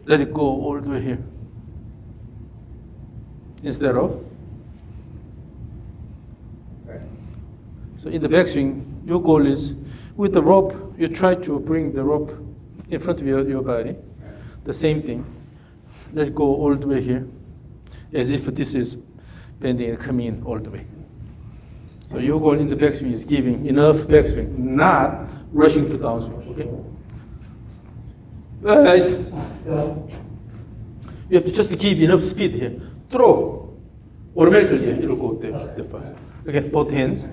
Speaker 1: Let it go all the way here. Instead of.
Speaker 2: Right.
Speaker 1: So in the backswing, your goal is, with the rope, you try to bring the rope in front of your body. The same thing. Let it go all the way here, as if this is bending and coming in all the way. So your goal in the backswing is giving enough backswing, not rushing to downswing. Okay. Guys,
Speaker 2: Still?
Speaker 1: you have to just keep enough speed here. Throw. Automatically, it'll go there. Okay, both hands.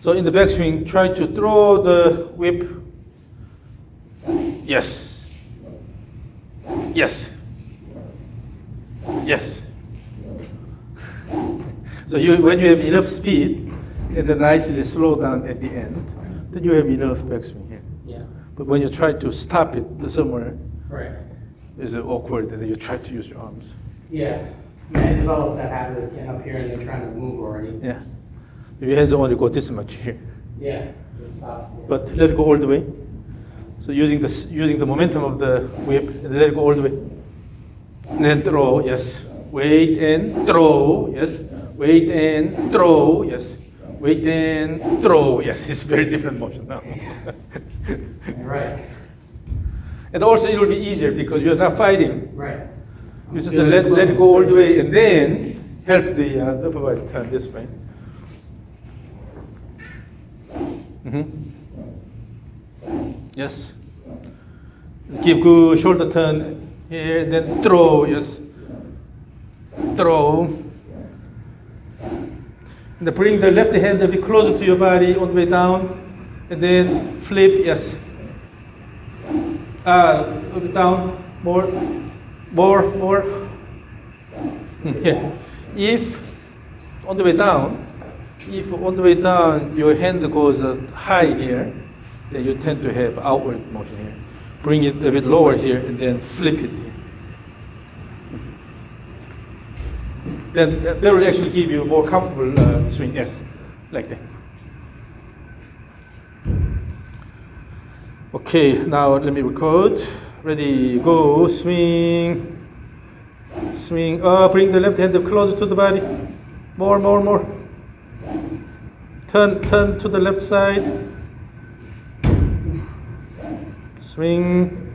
Speaker 1: So in the backswing, try to throw the whip. Yes. Yes. Yes. So when you have enough speed, and then nicely slow down at the end, then you have enough backswing here.
Speaker 2: Yeah.
Speaker 1: But when you try to stop it somewhere,
Speaker 2: Right.
Speaker 1: it's awkward, and then you try to use your arms.
Speaker 2: Yeah. I developed that habit of getting up here and then trying to move already.
Speaker 1: Yeah. Your hands only go this much here,
Speaker 2: Yeah. Just stop. Yeah.
Speaker 1: but let it go all the way. So using the momentum of the whip, and let it go all the way. And then throw, yes. Wait and throw, yes. Wait and throw, yes. Wait and throw, yes. It's very different motion now.
Speaker 2: Right.
Speaker 1: And also it will be easier because you're not fighting.
Speaker 2: Right.
Speaker 1: You just let it go all the way and then help the upper body turn this way. Yes. Give good shoulder turn here, then throw, yes. Throw. And then bring the left hand a bit closer to your body on the way down. And then flip, yes. A bit down, more. Okay. If on the way down, your hand goes high here, then you tend to have outward motion here. Bring it a bit lower here and then flip it here. Then that will actually give you a more comfortable swing, yes, like that. Okay, now let me record. Ready, go, swing. Swing, bring the left hand closer to the body. More. Turn to the left side. Swing.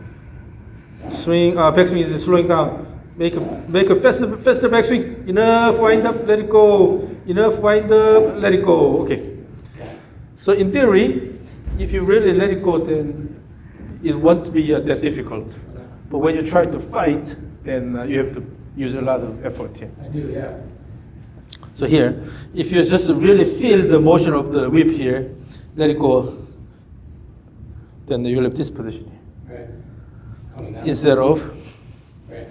Speaker 1: Backswing is slowing down. Make a faster backswing. Enough, wind up, let it go. Enough, wind up, let it go. Okay. So in theory, if you really let it go, then it won't be that difficult. But when you try to fight, then you have to use a lot of effort here.
Speaker 2: I do, yeah.
Speaker 1: So here, if you just really feel the motion of the whip here, let it go, then you'll have this position here.
Speaker 2: Right. Coming down.
Speaker 1: Instead of
Speaker 2: Right.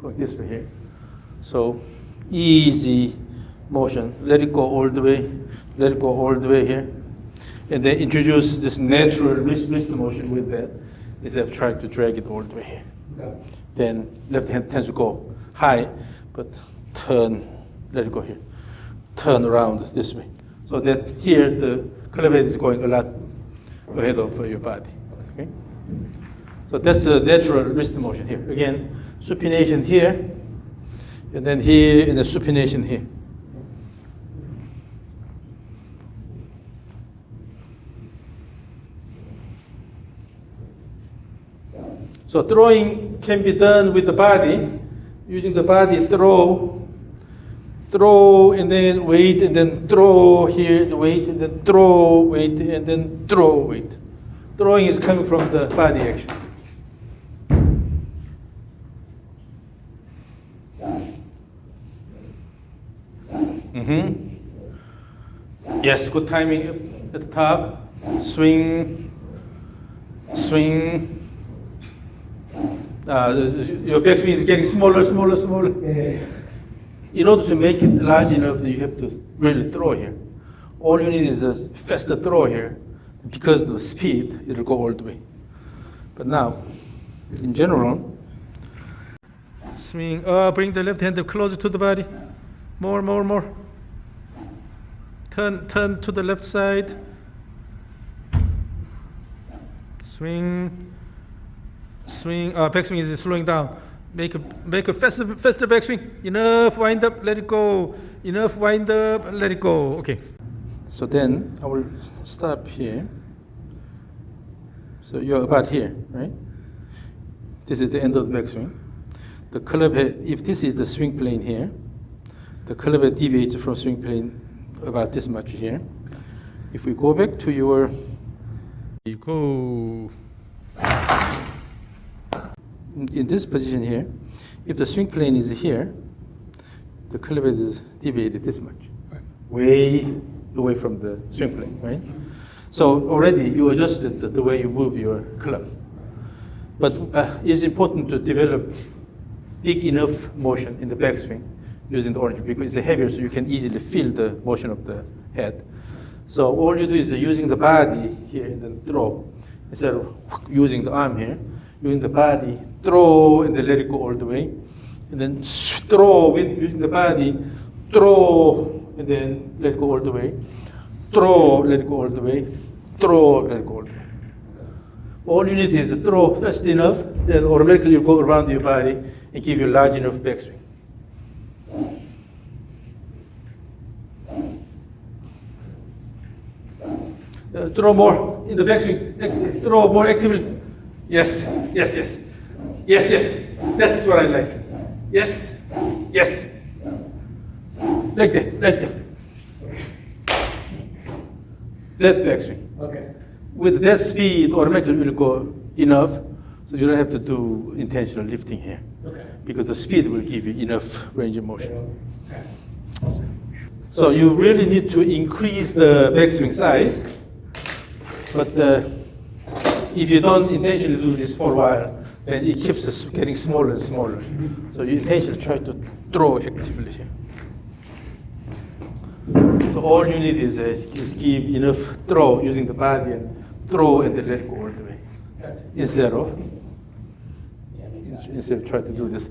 Speaker 1: going this way here. So easy motion. Let it go all the way. Let it go all the way here. And then introduce this natural wrist motion with that instead of trying to drag it all the way here.
Speaker 2: Okay.
Speaker 1: Then left hand tends to go high, but turn, let it go here. Turn around this way. So that here the club head is going a lot ahead of your body. Okay? So that's a natural wrist motion here. Again, supination here, and then here, and the supination here. So throwing can be done with the body, using the body, throw, and then wait, and then throw here, wait, and then throw, wait, and then throw, wait. Throwing is coming from the body action. Yes, good timing at the top. Swing, swing. Your backswing is getting smaller.
Speaker 2: Yeah.
Speaker 1: In order to make it large enough, you have to really throw here. All you need is a faster throw here. Because of the speed, it'll go all the way. But now, in general, swing, bring the left hand closer to the body. More. Turn to the left side. Swing, backswing is slowing down. Make a faster backswing. Enough, wind up, let it go. Enough, wind up, let it go. Okay. So then I will stop here. So you're about here, right? This is the end of the backswing. The club head, if this is the swing plane here, the club head deviates from swing plane about this much here. If we go back to your, you go. In this position here, if the swing plane is here, the club head is deviated this much, way away from the swing plane, right? So already you adjusted the way you move your club. But it's important to develop big enough motion in the backswing using the orange because it's heavier, so you can easily feel the motion of the head. So all you do is using the body here and then throw. Instead of using the arm here, using the body, throw and then let it go all the way. And then throw with using the body, throw and then let it go all the way. Throw, let it go all the way. Throw, let it go all the way. All you need is throw fast enough, then automatically you go around your body and give you large enough backswing. Throw more in the backswing. Throw more actively. Yes. That's what I like. Yes. Like that. That backswing.
Speaker 2: Okay.
Speaker 1: With that speed, automatically will go enough, so you don't have to do intentional lifting here.
Speaker 2: Okay.
Speaker 1: Because the speed will give you enough range of motion.
Speaker 2: Okay.
Speaker 1: So you really need to increase the backswing size, but if you don't intentionally do this for a while, then it keeps getting smaller and smaller. So you intentionally try to throw actively here. So all you need is just give enough throw using the body and throw and then let it go all the way. Instead of try to do this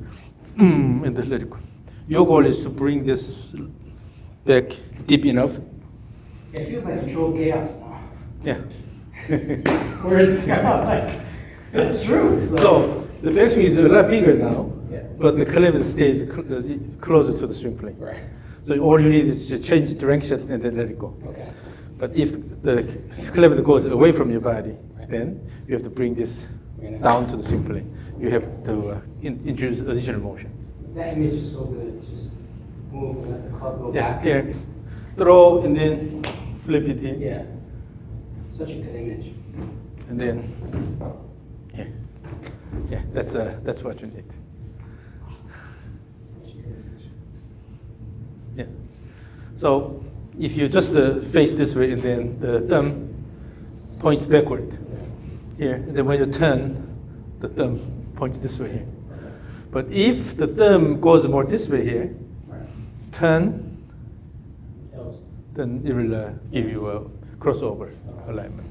Speaker 1: and then let it go. Your goal is to bring this back deep enough.
Speaker 2: It feels like controlled chaos now.
Speaker 1: Yeah.
Speaker 2: Words like it's true.
Speaker 1: So the backswing is a lot bigger now,
Speaker 2: Yeah.
Speaker 1: but the club stays closer to the swing plane.
Speaker 2: Right.
Speaker 1: So all you need is to change direction and then let it go.
Speaker 2: Okay.
Speaker 1: But if the club goes away from your body, then you have to bring this down to the swing plane. You have to introduce additional motion.
Speaker 2: That image is so good. Just move and let the club go
Speaker 1: Yeah,
Speaker 2: back.
Speaker 1: here. Throw and then flip it here.
Speaker 2: Yeah. It's such a good image.
Speaker 1: And then, yeah, that's what you need. Yeah. So if you just face this way and then the thumb points backward here, and then when you turn, the thumb points this way here. But if the thumb goes more this way here, turn, then it will give you a crossover alignment.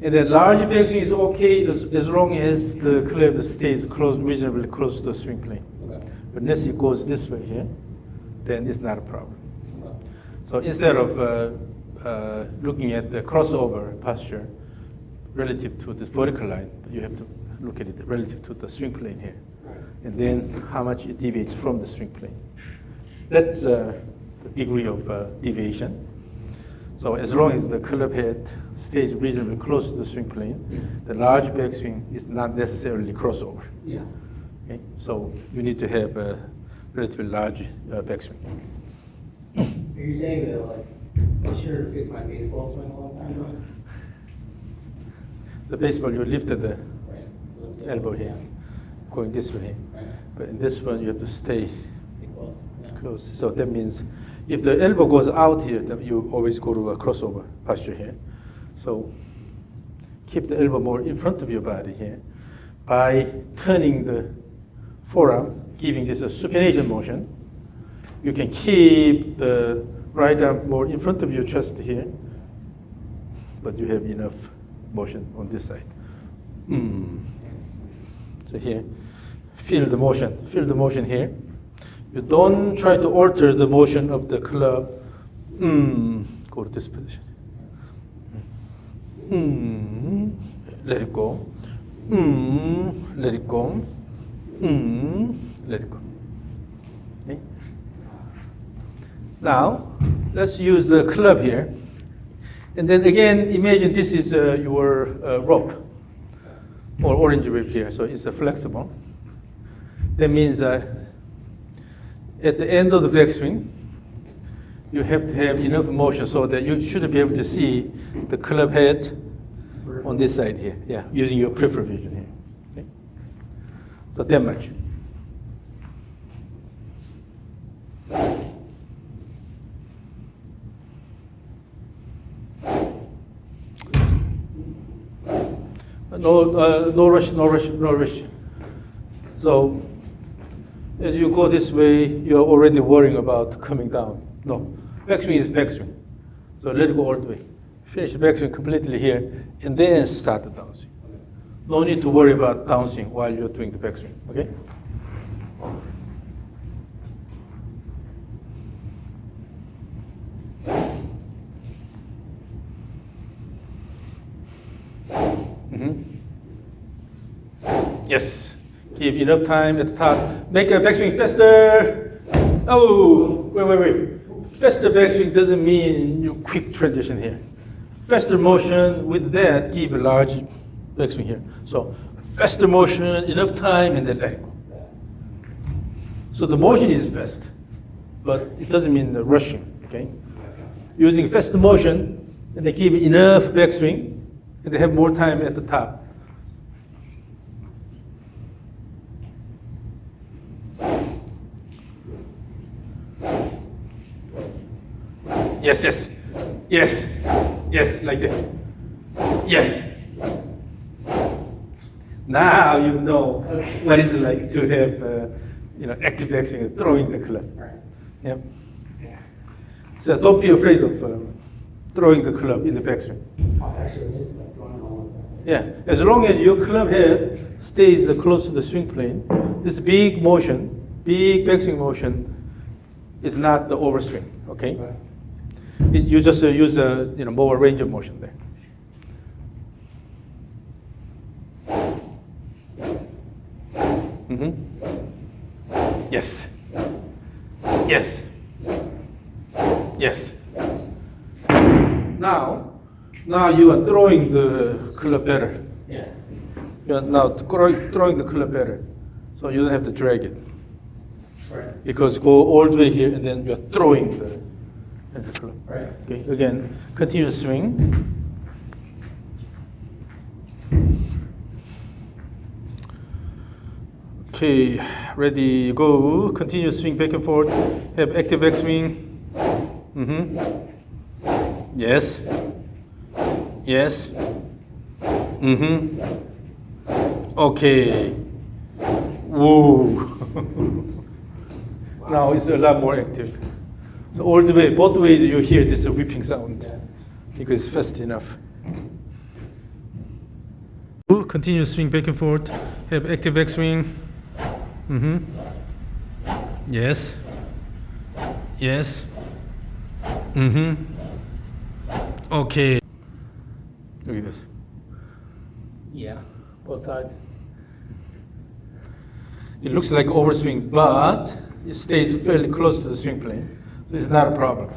Speaker 1: And then large backswing is okay as long as the club stays close, reasonably close to the swing plane. But unless it goes this way here, then it's not a problem. So instead of looking at the crossover posture relative to this vertical line, you have to look at it relative to the swing plane here. And then how much it deviates from the swing plane. That's the degree of deviation. So as long as the club head stays reasonably close to the swing plane, the large backswing is not necessarily crossover.
Speaker 2: Yeah.
Speaker 1: Okay? So you need to have a relatively large backswing.
Speaker 2: Are you saying that, like, I should have fixed my baseball swing a long time ago?
Speaker 1: The baseball, you lifted the
Speaker 2: Right.
Speaker 1: elbow here, going this way.
Speaker 2: Right.
Speaker 1: But in this one, you have to stay
Speaker 2: Stay close. Yeah.
Speaker 1: close. So that means if the elbow goes out here, then you always go to a crossover posture here. So keep the elbow more in front of your body here by turning the forearm, giving this a supination motion. You can keep the right arm more in front of your chest here, but you have enough motion on this side. So here, feel the motion here. You don't try to alter the motion of the club. Go to this position. Let it go. Let it go. Let it go. Okay. Now, let's use the club here. And then again, imagine this is your rope or orange rope here. So it's flexible. That means at the end of the backswing, you have to have enough motion so that you should be able to see the club head on this side here. Yeah, using your peripheral vision here. Okay? So that much. No rush. So as you go this way, you're already worrying about coming down. No, backswing is backswing. So let it go all the way. Finish the backswing completely here, and then start the downswing. No need to worry about downswing while you're doing the backswing, okay? Yes. Give enough time at the top. Make a backswing faster. Oh, wait. Faster backswing doesn't mean you quick transition here. Faster motion, with that, give a large backswing here. So faster motion, enough time, and then let it go. So the motion is fast, but it doesn't mean the rushing, okay? Using faster motion, and they give enough backswing, and they have more time at the top. Yes, like this. Yes. Now you know what it's like to have, active backswing, throwing the club.
Speaker 2: Right.
Speaker 1: Yep. So don't be afraid of throwing the club in the backswing.
Speaker 2: Oh, actually, just like going along with that.
Speaker 1: Yeah, as long as your club head stays close to the swing plane, this big backswing motion is not the overswing, okay?
Speaker 2: Right.
Speaker 1: You just use a more range of motion there. Yes. Now you are throwing the club better.
Speaker 2: Yeah.
Speaker 1: You are now throwing the club better, so you don't have to drag it.
Speaker 2: Right.
Speaker 1: Because go all the way here and then you're throwing at the club.
Speaker 2: Right.
Speaker 1: Okay, again, continue swing. Okay, ready, go. Continue swing back and forth. Have active back swing. Yes. Yes. Okay. Whoa. Now it's a lot more active. So all the way, both ways you hear this whipping sound because it's fast enough. Continue swing back and forth. Have active back swing. Yes. Yes. Okay. Look at this.
Speaker 2: Yeah, both sides.
Speaker 1: It looks like overswing, but it stays fairly close to the swing plane. So it's not a problem.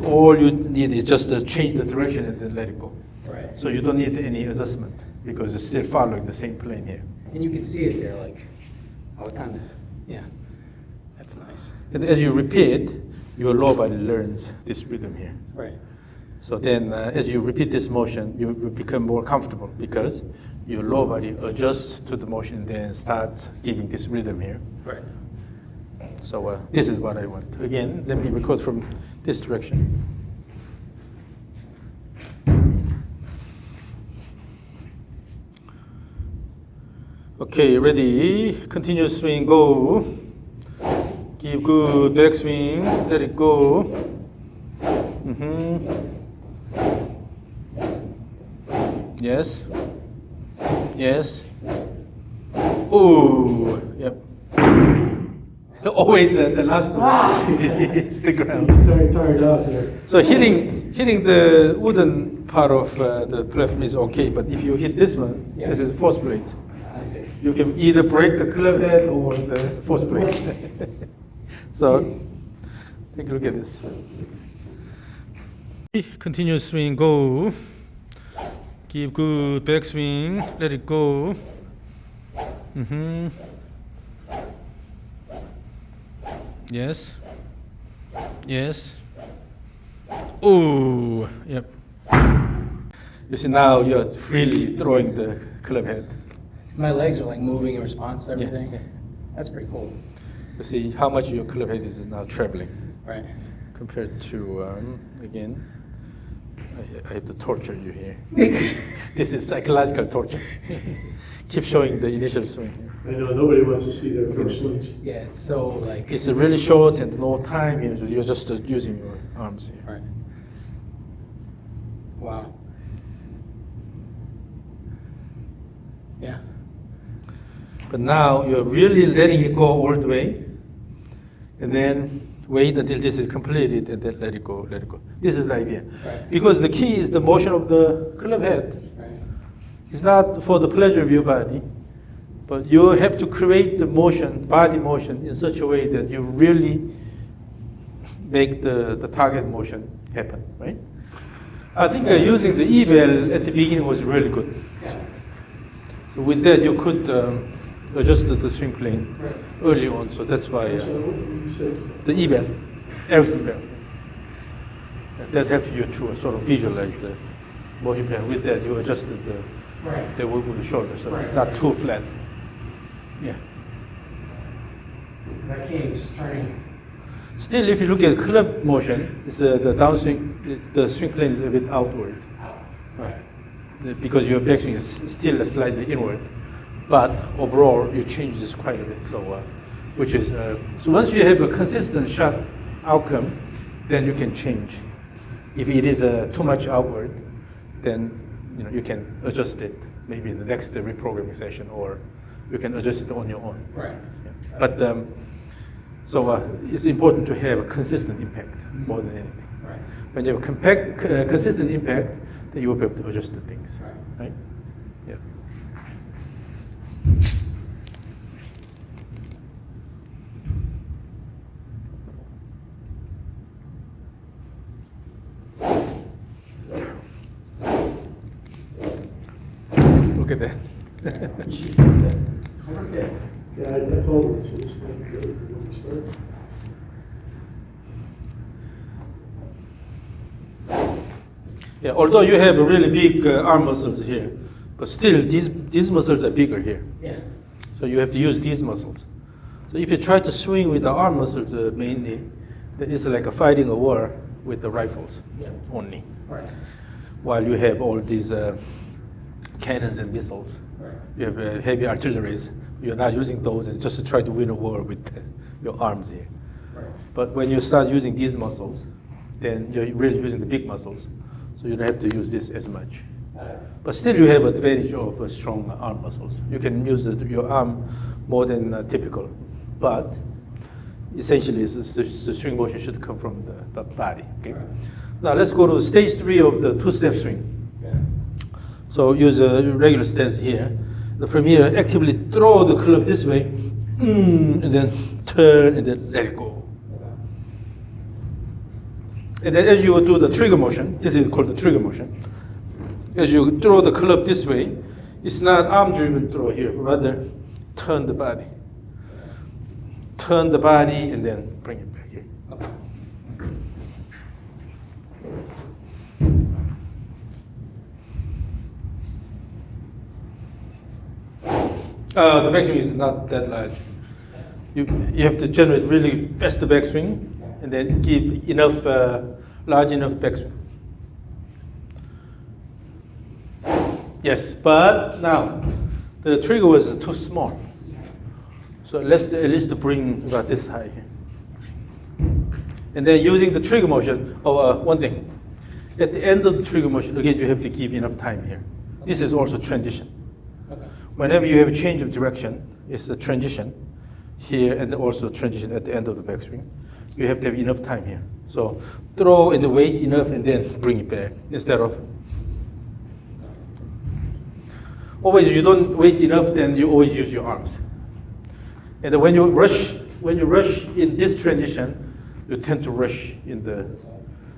Speaker 1: All you need is just to change the direction and then let it go.
Speaker 2: Right.
Speaker 1: So you don't need any adjustment because it's still following the same plane here.
Speaker 2: And you can see it there, like, how it kind of, yeah, that's nice.
Speaker 1: And as you repeat, your lower body learns this rhythm here.
Speaker 2: Right.
Speaker 1: So then as you repeat this motion, you will become more comfortable because your lower body adjusts to the motion and then starts giving this rhythm here.
Speaker 2: Right.
Speaker 1: So this is what I want. Again, let me record from this direction. Okay, ready, continue swing, go. Give good back swing, let it go. Yes. Yes. Oh, yep. Always the last one hits the ground.
Speaker 2: Tired out there.
Speaker 1: So hitting the wooden part of the platform is okay, but if you hit this one, this is force plate.
Speaker 2: I see.
Speaker 1: You can either break the club head or the force plate. So take a look at this. Continue swing, go. Give good back swing, let it go. Yes. Yes. Oh, yep. You see now you're freely throwing the club head.
Speaker 2: My legs are like moving in response to everything.
Speaker 1: Yeah.
Speaker 2: That's pretty cool.
Speaker 1: You see how much your club head is now traveling
Speaker 2: Right.
Speaker 1: compared to, again, I have to torture you here. This is psychological torture. Keep showing the initial swing.
Speaker 3: I know, nobody wants to see their first swings.
Speaker 2: Yeah, it's so like.
Speaker 1: It's really short and no time here, so you're just using your arms here.
Speaker 2: Right. Wow. Yeah.
Speaker 1: But now you're really letting it go all the way, and then wait until this is completed, and then let it go, let it go. This is the idea.
Speaker 2: Right.
Speaker 1: Because the key is the motion of the club head.
Speaker 2: Right.
Speaker 1: It's not for the pleasure of your body, but you have to create the motion, body motion, in such a way that you really make the target motion happen, right? I think using the eval at the beginning was really good.
Speaker 2: Yeah.
Speaker 1: So with that, you could adjust the swing plane
Speaker 2: Right.
Speaker 1: early on, so that's why
Speaker 3: So what did you say?
Speaker 1: the eval, Eric's eval, that helps you to sort of visualize the motion pattern. With that, you adjusted
Speaker 2: Right.
Speaker 1: the work with the shoulder, so it's
Speaker 2: Right.
Speaker 1: not too flat. Yeah.
Speaker 2: That came just turning.
Speaker 1: Still, if you look at club motion, it's the downswing, the swing plane is a bit outward.
Speaker 2: Out.
Speaker 1: Right. Because your backswing is still slightly inward, but overall you change this quite a bit. So, which is so once you have a consistent shot outcome, then you can change. If it is too much outward, then you can adjust it maybe in the next reprogramming session, or you can adjust it on your own.
Speaker 2: Right.
Speaker 1: Yeah. But so it's important to have a consistent impact more than anything.
Speaker 2: Right.
Speaker 1: When you have consistent impact, then you will be able to adjust the things.
Speaker 2: Right.
Speaker 1: Right? Yeah. Look at that.
Speaker 2: Perfect.
Speaker 3: Yeah, I told him, so it's not good when we start.
Speaker 1: Yeah, although you have really big arm muscles here, but still these muscles are bigger here.
Speaker 2: Yeah.
Speaker 1: So you have to use these muscles. So if you try to swing with the arm muscles mainly, then it's like fighting a war with the rifles
Speaker 2: Yeah.
Speaker 1: only.
Speaker 2: Right.
Speaker 1: While you have all these cannons and missiles,
Speaker 2: Right.
Speaker 1: you have heavy artilleries. You're not using those and just to try to win a war with your arms here.
Speaker 2: Right.
Speaker 1: But when you start using these muscles, then you're really using the big muscles. So you don't have to use this as much. But still you have advantage of strong arm muscles. You can use your arm more than typical. But essentially the swing motion should come from the body. Okay?
Speaker 2: Right.
Speaker 1: Now let's go to stage 3 of the two-step swing.
Speaker 2: Yeah.
Speaker 1: So use a regular stance here. From here, actively throw the club this way, and then turn and then let it go. And then as you do the trigger motion, this is called the trigger motion. As you throw the club this way, it's not arm-driven throw here, rather turn the body. Turn the body and then bring it back here.
Speaker 2: Okay.
Speaker 1: The backswing is not that large. You have to generate really fast backswing and then give enough, large enough backswing. Yes, but now the trigger was too small. So let's at least bring about this high here. And then using the trigger motion, one thing. At the end of the trigger motion, again, you have to give enough time here. This is also transition.
Speaker 2: Okay.
Speaker 1: Whenever you have a change of direction, it's a transition here and also transition at the end of the backswing. You have to have enough time here. So throw and wait enough and then bring it back instead of. Always, you don't wait enough, then you always use your arms. And then when you rush in this transition, you tend to rush in the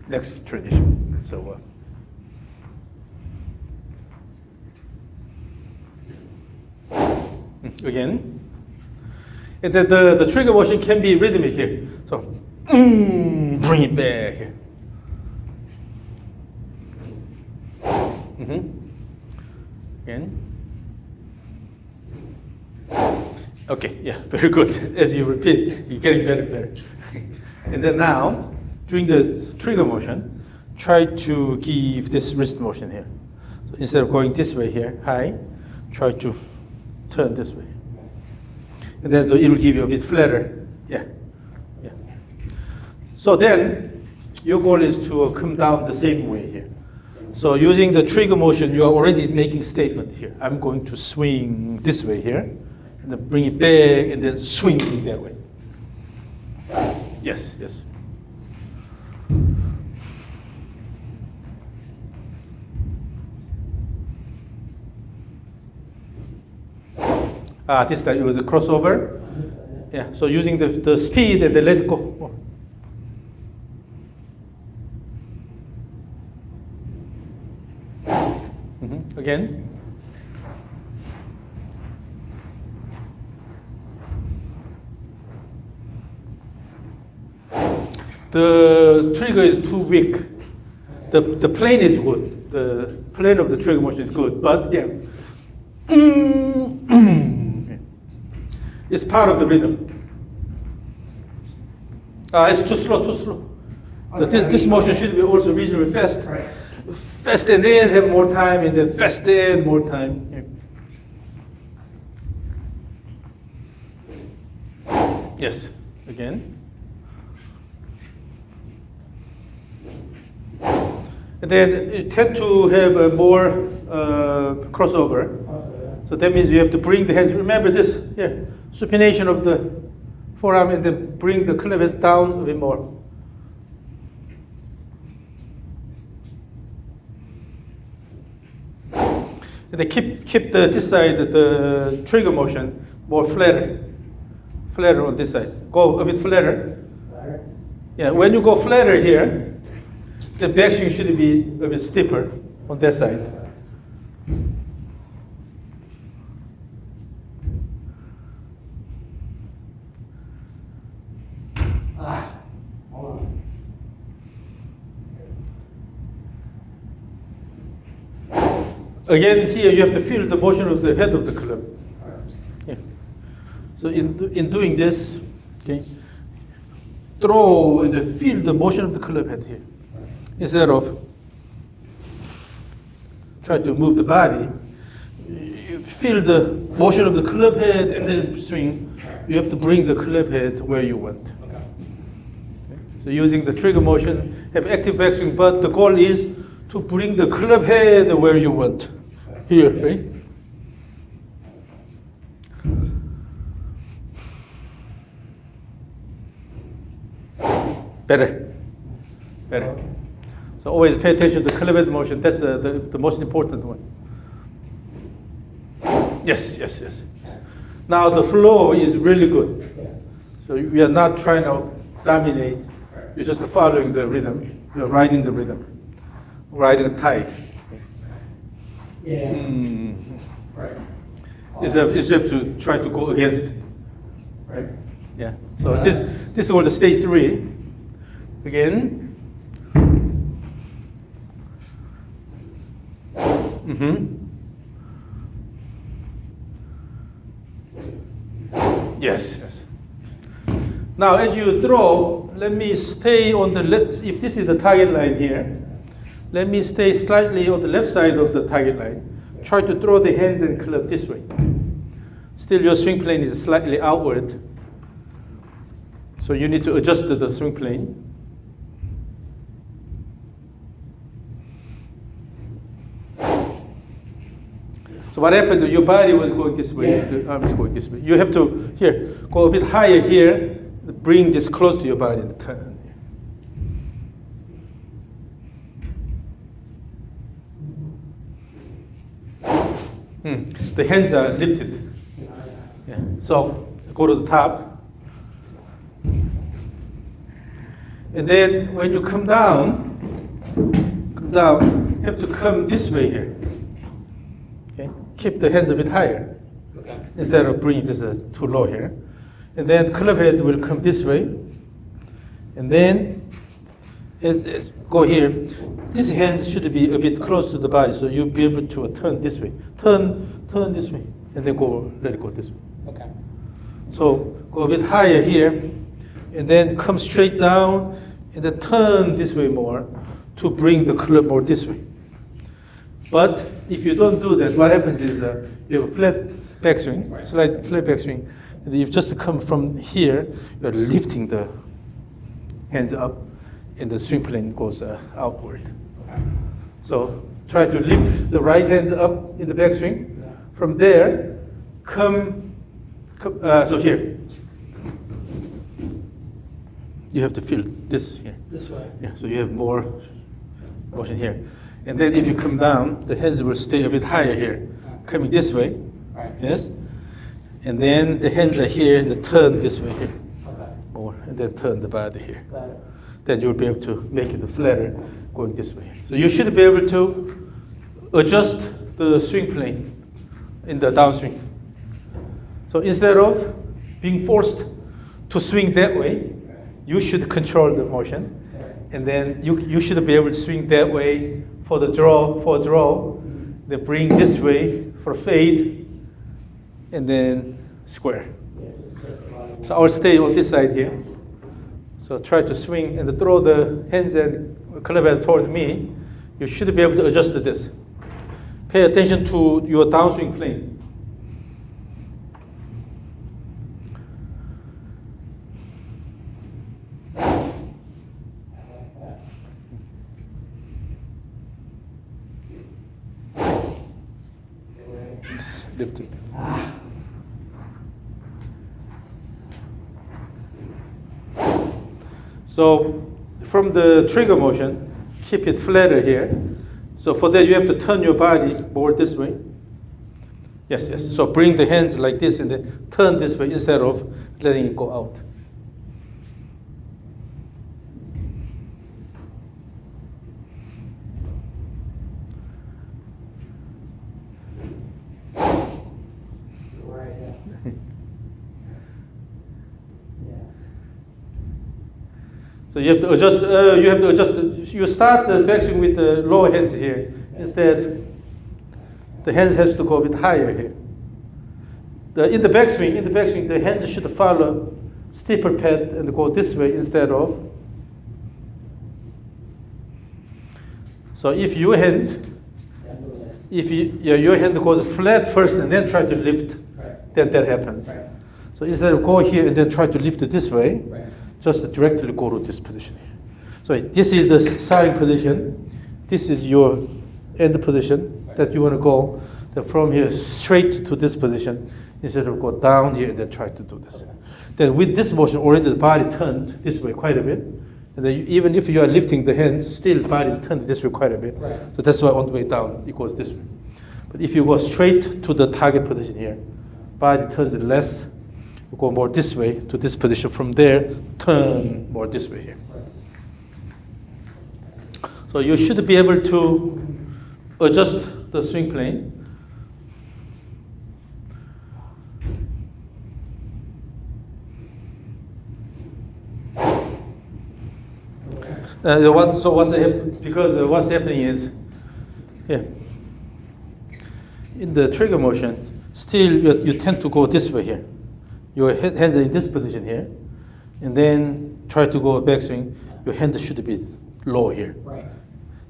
Speaker 1: next transition. So. Again. And then the trigger motion can be rhythmic here. So, bring it back here. Again. Okay, yeah, very good. As you repeat, you're getting better and better. And then now, during the trigger motion, try to give this wrist motion here. So instead of going this way here, high, try to turn this way. And then it will give you a bit flatter. Yeah. Yeah. So then, your goal is to come down the same way here. So using the trigger motion, you are already making statement here. I'm going to swing this way here, and then bring it back, and then swing it that way. Yes, yes. This time it was a crossover. Yeah, so using the speed and then let it go. Again. The trigger is too weak. The plane is good. The plane of the trigger motion is good, but yeah. It's part of the rhythm. It's too slow, too slow. This motion should be also reasonably fast.
Speaker 2: Right.
Speaker 1: Fast and then have more time, and then fast and more time. Yeah. Yes, again. And then you tend to have a more crossover. So that means you have to bring the hands. Remember this, yeah, supination of the forearm and then bring the club head down a bit more. And then keep this side, the trigger motion more flatter on this side. Go a bit flatter. Yeah, when you go flatter here, the backswing should be a bit steeper on that side.
Speaker 2: Hold on.
Speaker 1: again, here you have to feel the motion of the head of the club.
Speaker 2: All right.
Speaker 1: Yeah. So in doing this, okay, throw and feel the motion of the club head here. Instead of try to move the body, you feel the motion of the club head and then swing. You have to bring the club head where you want.
Speaker 2: Okay.
Speaker 1: So using the trigger motion, have active backswing, but the goal is to bring the club head where you want. Here, right? Better. Better. So always pay attention to the club head motion. That's the most important one. Yes, yes, yes. Now the flow is really good.
Speaker 2: Yeah.
Speaker 1: So we are not trying to dominate. You're just following the rhythm. You're riding the rhythm. Riding tight.
Speaker 2: Yeah.
Speaker 1: Mm.
Speaker 2: Right.
Speaker 1: Is have to try to go against it. Right? Yeah. So this is all the stage 3. Again. Mm-hmm. Yes, yes. Now as you throw, let me stay on the left. If this is the target line here, let me stay slightly on the left side of the target line. Try to throw the hands and club this way. Still your swing plane is slightly outward. So you need to adjust the swing plane. So what happened is your body was going this way, the arm is going this way. You have to, here, go a bit higher here, bring this close to your body and turn. The hands are lifted. Yeah. So go to the top. And then when you come down, you have to come this way here. Okay? Keep the hands a bit higher.
Speaker 2: Okay.
Speaker 1: Instead of bringing this too low here. And then club head will come this way. And then go here. These hands should be a bit close to the body, so you'll be able to turn this way. Turn this way. And then let it go this way.
Speaker 2: Okay.
Speaker 1: So go a bit higher here. And then come straight down. And then turn this way more to bring the club more this way. But if you don't do that, what happens is you have a flat backswing, slight flat backswing, and you just come from here, you're lifting the hands up, and the swing plane goes outward. So try to lift the right hand up in the backswing. From there, come so here. You have to feel this here.
Speaker 2: This way.
Speaker 1: Yeah, so you have more motion here. And then if you come down, the hands will stay a bit higher here, coming this way.
Speaker 2: Right.
Speaker 1: Yes? And then the hands are here, and turn this way here.
Speaker 2: Okay.
Speaker 1: More, and then turn the body here.
Speaker 2: Got it.
Speaker 1: Then you'll be able to make it flatter going this way. So you should be able to adjust the swing plane in the downswing. So instead of being forced to swing that way, you should control the motion. And then you should be able to swing that way for the draw, then bring this way for fade, and then square. So I'll stay on this side here. So try to swing and throw the hands and club head toward me. You should be able to adjust this. Pay attention to your downswing plane. Lifted. So from the trigger motion, keep it flatter here. So for that, you have to turn your body more this way. Yes, yes. So bring the hands like this and then turn this way instead of letting it go out. So you have to adjust. You start backswing with the lower hand here. Instead, the hand has to go a bit higher here. In the backswing, the hand should follow steeper path and go this way instead of. So if your hand goes flat first and then try to lift, then that happens.
Speaker 2: Right.
Speaker 1: So instead of go here and then try to lift it this way,
Speaker 2: Right.
Speaker 1: just directly go to this position here. So this is the starting position. This is your end position that you want to go. Then from here straight to this position instead of go down here and then try to do this. Then with this motion, already the body turned this way quite a bit. And then even if you are lifting the hand, still the body is turned this way quite a bit.
Speaker 2: Right.
Speaker 1: So that's why on the way down it goes this way. But if you go straight to the target position here, body turns less, you go more this way to this position. From there, turn more this way here. So you should be able to adjust the swing plane. What's happening is here in the trigger motion, still you tend to go this way here. Your hands are in this position here, and then try to go backswing. Your hand should be low here.
Speaker 2: Right.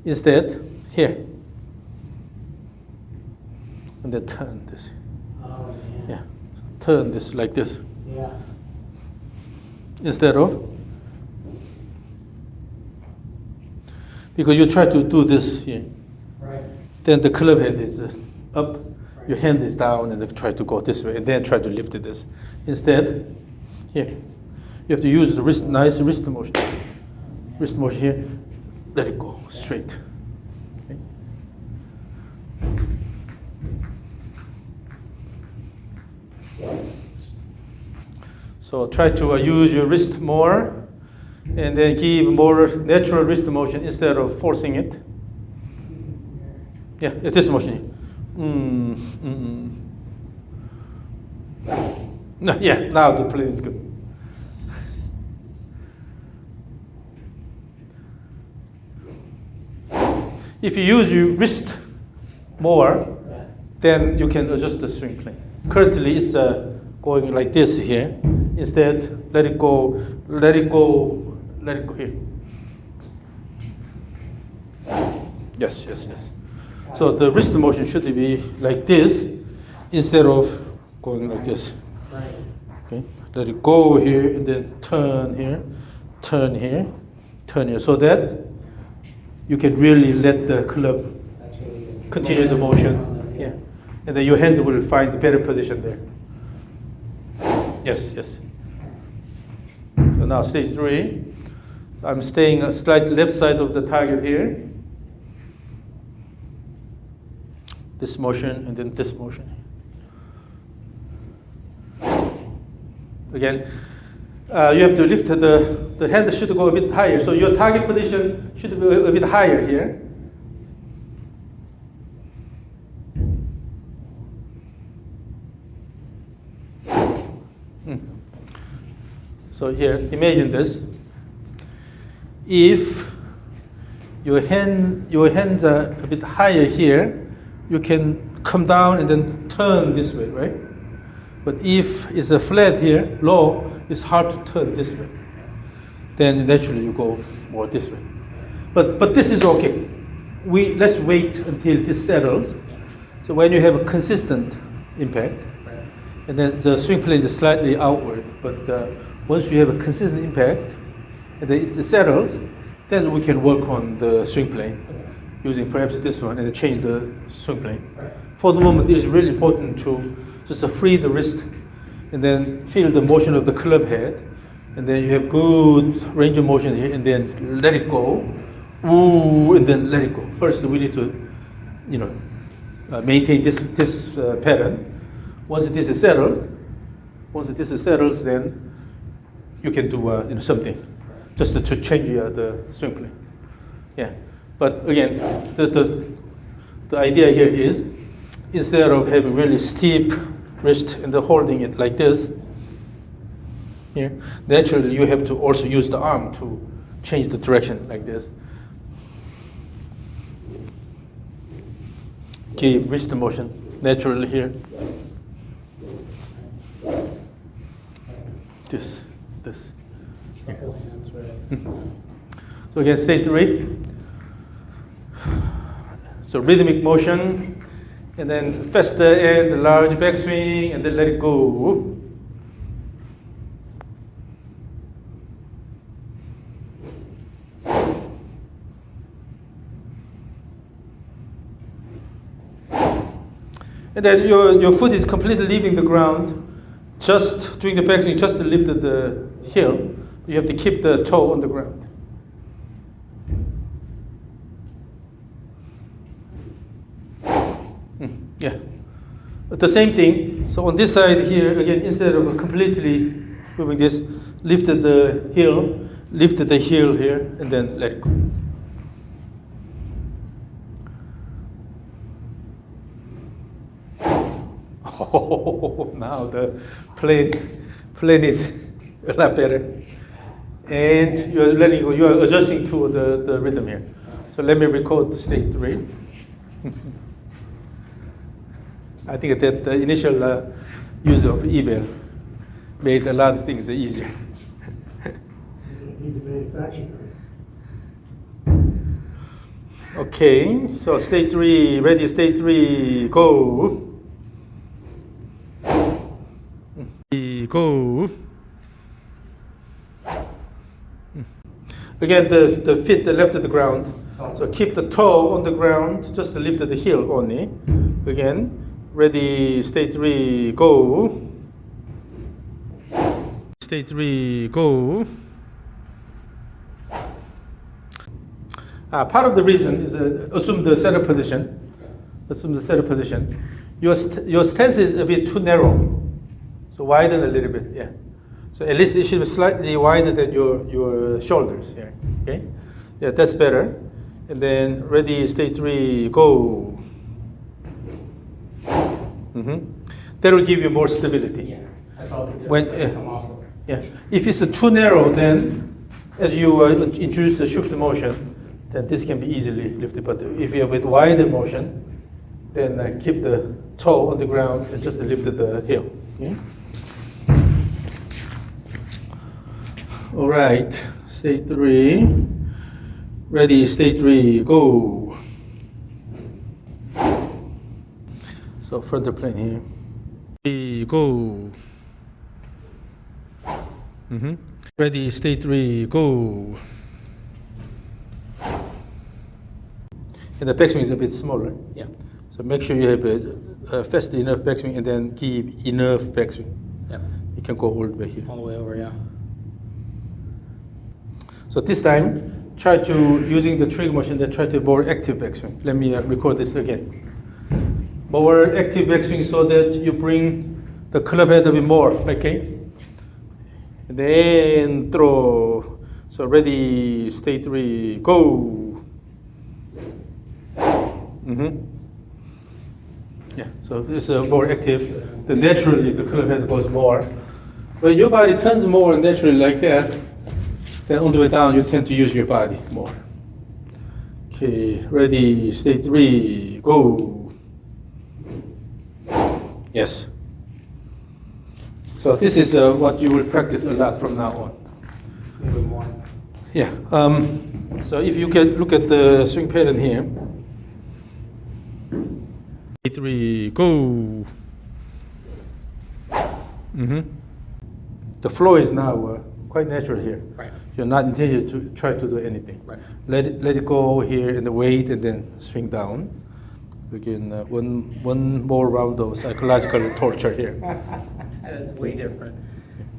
Speaker 1: Instead, here, and then turn this.
Speaker 2: Oh,
Speaker 1: Yeah, turn this like this
Speaker 2: Yeah.
Speaker 1: instead of. Because you try to do this here,
Speaker 2: Right.
Speaker 1: then the club head is up, your hand is down, and then try to go this way, and then try to lift it this. Instead, here, you have to use the wrist, nice wrist motion. Wrist motion here, let it go straight. Okay. So try to use your wrist more, and then give more natural wrist motion instead of forcing it. Yeah, it's this motion. No, yeah, now the play is good. If you use your wrist more, then you can adjust the swing plane. Currently, it's going like this here. Instead, let it go here. Yes. So the wrist motion should be like this instead of going like this.
Speaker 2: Right.
Speaker 1: Okay, let it go here and then turn here, turn here, turn here, so that you can really let the club
Speaker 2: That's really good.
Speaker 1: continue the motion. Yeah, and then your hand will find a better position there. Yes. So now stage 3. So I'm staying a slight left side of the target here. This motion and then this motion. Again, you have to lift the hand should go a bit higher. So your target position should be a bit higher here. So here, imagine this. If your hands are a bit higher here, you can come down and then turn this way, right? But if it's a flat here, low, it's hard to turn this way. Then naturally you go more this way. But this is okay. Let's wait until this settles. So when you have a consistent impact, and then the swing plane is slightly outward, but once you have a consistent impact, and then it settles, then we can work on the swing plane using perhaps this one and change the swing plane. For the moment, it is really important to just free the wrist and then feel the motion of the club head, and then you have good range of motion here, and then let it go, ooh, and then let it go. First, we need to, maintain this pattern. Once this is settled, then you can do something, just to change the swing plane. Yeah, but again, the idea here is instead of having really steep wrist and then holding it like this, here, naturally you have to also use the arm to change the direction like this. keep wrist motion naturally here. This.
Speaker 2: Couple hands, right.
Speaker 1: So again, stage 3. So rhythmic motion, and then faster and large backswing, and then let it go. And then your foot is completely leaving the ground. Just during the backswing, just to lift the heel, you have to keep the toe on the ground. Yeah. But the same thing. So on this side here, again, instead of completely moving this, lift the heel here, and then let it go. Oh, now the plane is a lot better. And you're letting go, you are adjusting to the rhythm here. So let me record the stage 3. I think that the initial use of eBay made a lot of things easier.
Speaker 3: You need to manufacture.
Speaker 1: Okay, so stage 3, ready, stage 3, go. Go. Again, the feet left of the ground. So keep the toe on the ground, just to lift the heel only. Again, ready, stage 3, go. Stage 3, go. Part of the reason is assume the setup position. Assume the setup position. Your stance is a bit too narrow. So widen a little bit, yeah. So at least it should be slightly wider than your shoulders here, okay? Yeah, that's better. And then ready, stage 3, go. That will give you more stability.
Speaker 2: Yeah, that's all the
Speaker 1: When-
Speaker 2: difference
Speaker 1: yeah.
Speaker 2: come off of.
Speaker 1: Yeah. If it's too narrow, then as you introduce the shift motion, then this can be easily lifted. But if you have with wider motion, then keep the toe on the ground and just lift the heel. Okay? All right, stage 3. Ready, stage 3, go. So frontal plane here. 3, go. Ready, stage 3, go. And the backswing is a bit smaller.
Speaker 2: Yeah.
Speaker 1: So make sure you have a fast enough backswing and then keep enough backswing.
Speaker 2: Yeah.
Speaker 1: You can go all the way here.
Speaker 2: All the way over, yeah.
Speaker 1: So this time, try to, using the trigger motion, then try to more active backswing. Let me record this again. More active backswing so that you bring the club head a bit more, okay? And then throw. So ready, stage 3, go. Yeah, so this is more active. Then naturally the club head goes more. When your body turns more naturally like that, then on the way down you tend to use your body more. Okay, ready, stage 3, go. Yes. So this is what you will practice a lot from now on.
Speaker 2: A little bit more.
Speaker 1: Yeah. So if you can look at the swing pattern here. 3, go. The flow is now quite natural here.
Speaker 2: Right.
Speaker 1: You're not intended to try to do anything.
Speaker 2: Right.
Speaker 1: Let it go here and wait and then swing down. Again, one more round of psychological torture here.
Speaker 2: That's way different.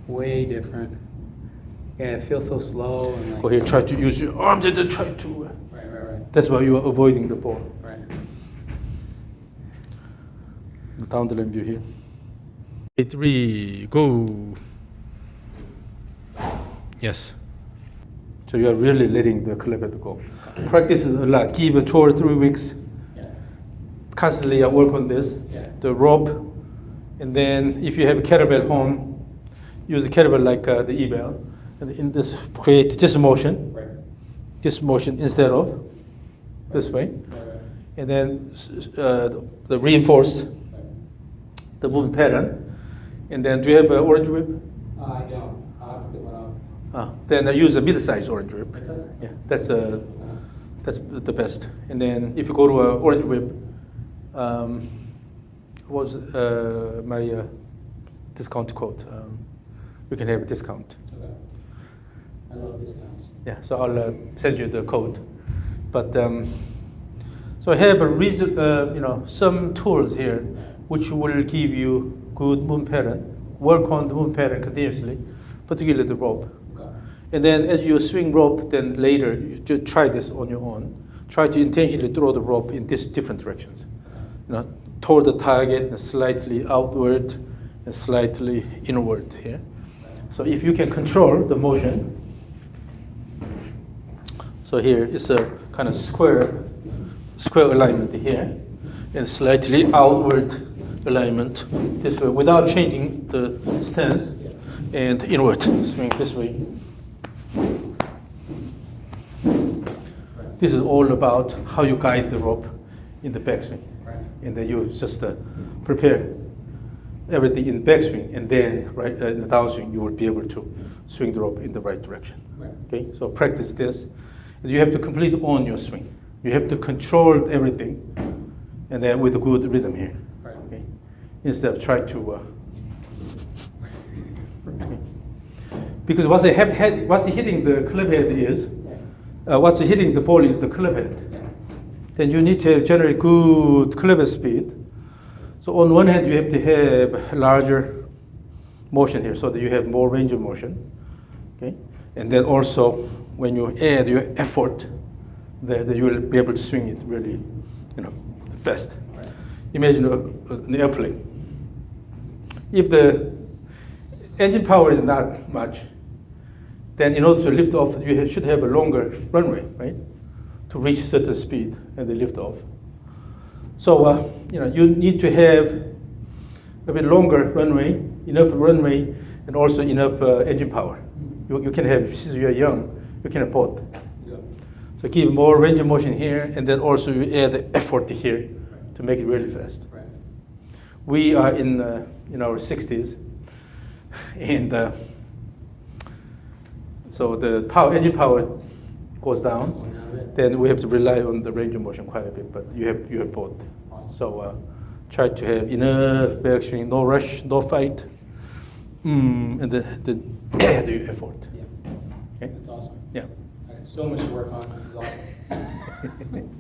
Speaker 2: Way different. Yeah, it feels so slow and like.
Speaker 1: Go here, try to use your arms and then try to.
Speaker 2: Right.
Speaker 1: That's why you are avoiding the ball.
Speaker 2: Right.
Speaker 1: Down the line view here. 3, go. Yes. So you are really letting the club head go. Practice it a lot. Give it 2 or 3 weeks.
Speaker 2: Yeah.
Speaker 1: Constantly work on this.
Speaker 2: Yeah.
Speaker 1: The rope, and then if you have a kettlebell home, use a kettlebell like the e-bell, and in this create this motion.
Speaker 2: Right.
Speaker 1: This motion instead of this way.
Speaker 2: Right.
Speaker 1: and then the reinforce the movement pattern. And then do you have an orange whip?
Speaker 2: I don't. I'll have to pick one up.
Speaker 1: Then I use a mid-size orange whip.
Speaker 2: Mid-size?
Speaker 1: Yeah, that's the best. And then if you go to an orange whip, was my discount code? You can have a discount.
Speaker 2: Okay. I love discounts.
Speaker 1: Yeah, so I'll send you the code. But so I have some tools here which will give you good movement pattern. Work on the movement pattern continuously, particularly the rope.
Speaker 2: Okay.
Speaker 1: And then as you swing rope, then later you just try this on your own. Try to intentionally throw the rope in these different directions. Toward the target and slightly outward and slightly inward here. So if you can control the motion, so here is a kind of square alignment here, and slightly outward alignment this way without changing the stance, and inward swing this way. This is all about how you guide the rope in the backswing. And then you just prepare everything in backswing, and then in the downswing you will be able to swing the rope in the right direction.
Speaker 2: Right.
Speaker 1: Okay, so practice this. You have to complete on your swing. You have to control everything, and then with a good rhythm here.
Speaker 2: Right.
Speaker 1: Okay, instead of try to. Because what's hitting the club head is, what's hitting the ball is the club head. Then you need to generate good club speed. So on one hand, you have to have larger motion here so that you have more range of motion. Okay, and then also when you add your effort, that you will be able to swing it really, fast. Right. Imagine an airplane. If the engine power is not much, then in order to lift off, you should have a longer runway, right? To reach certain speed and then lift off. So you need to have a bit longer runway, enough runway, and also enough engine power. You can have, since you are young, you can have both. Yeah. So keep more range of motion here, and then also you add the effort here to make it really fast. Right. We are in our 60s, and so the engine power goes down. Then we have to rely on the range of motion quite a bit, but you have both. Awesome. So try to have enough backswing, no rush, no fight, and then add your effort.
Speaker 2: Yeah.
Speaker 1: Okay?
Speaker 2: That's awesome.
Speaker 1: Yeah.
Speaker 2: I had so much to work on. This is awesome.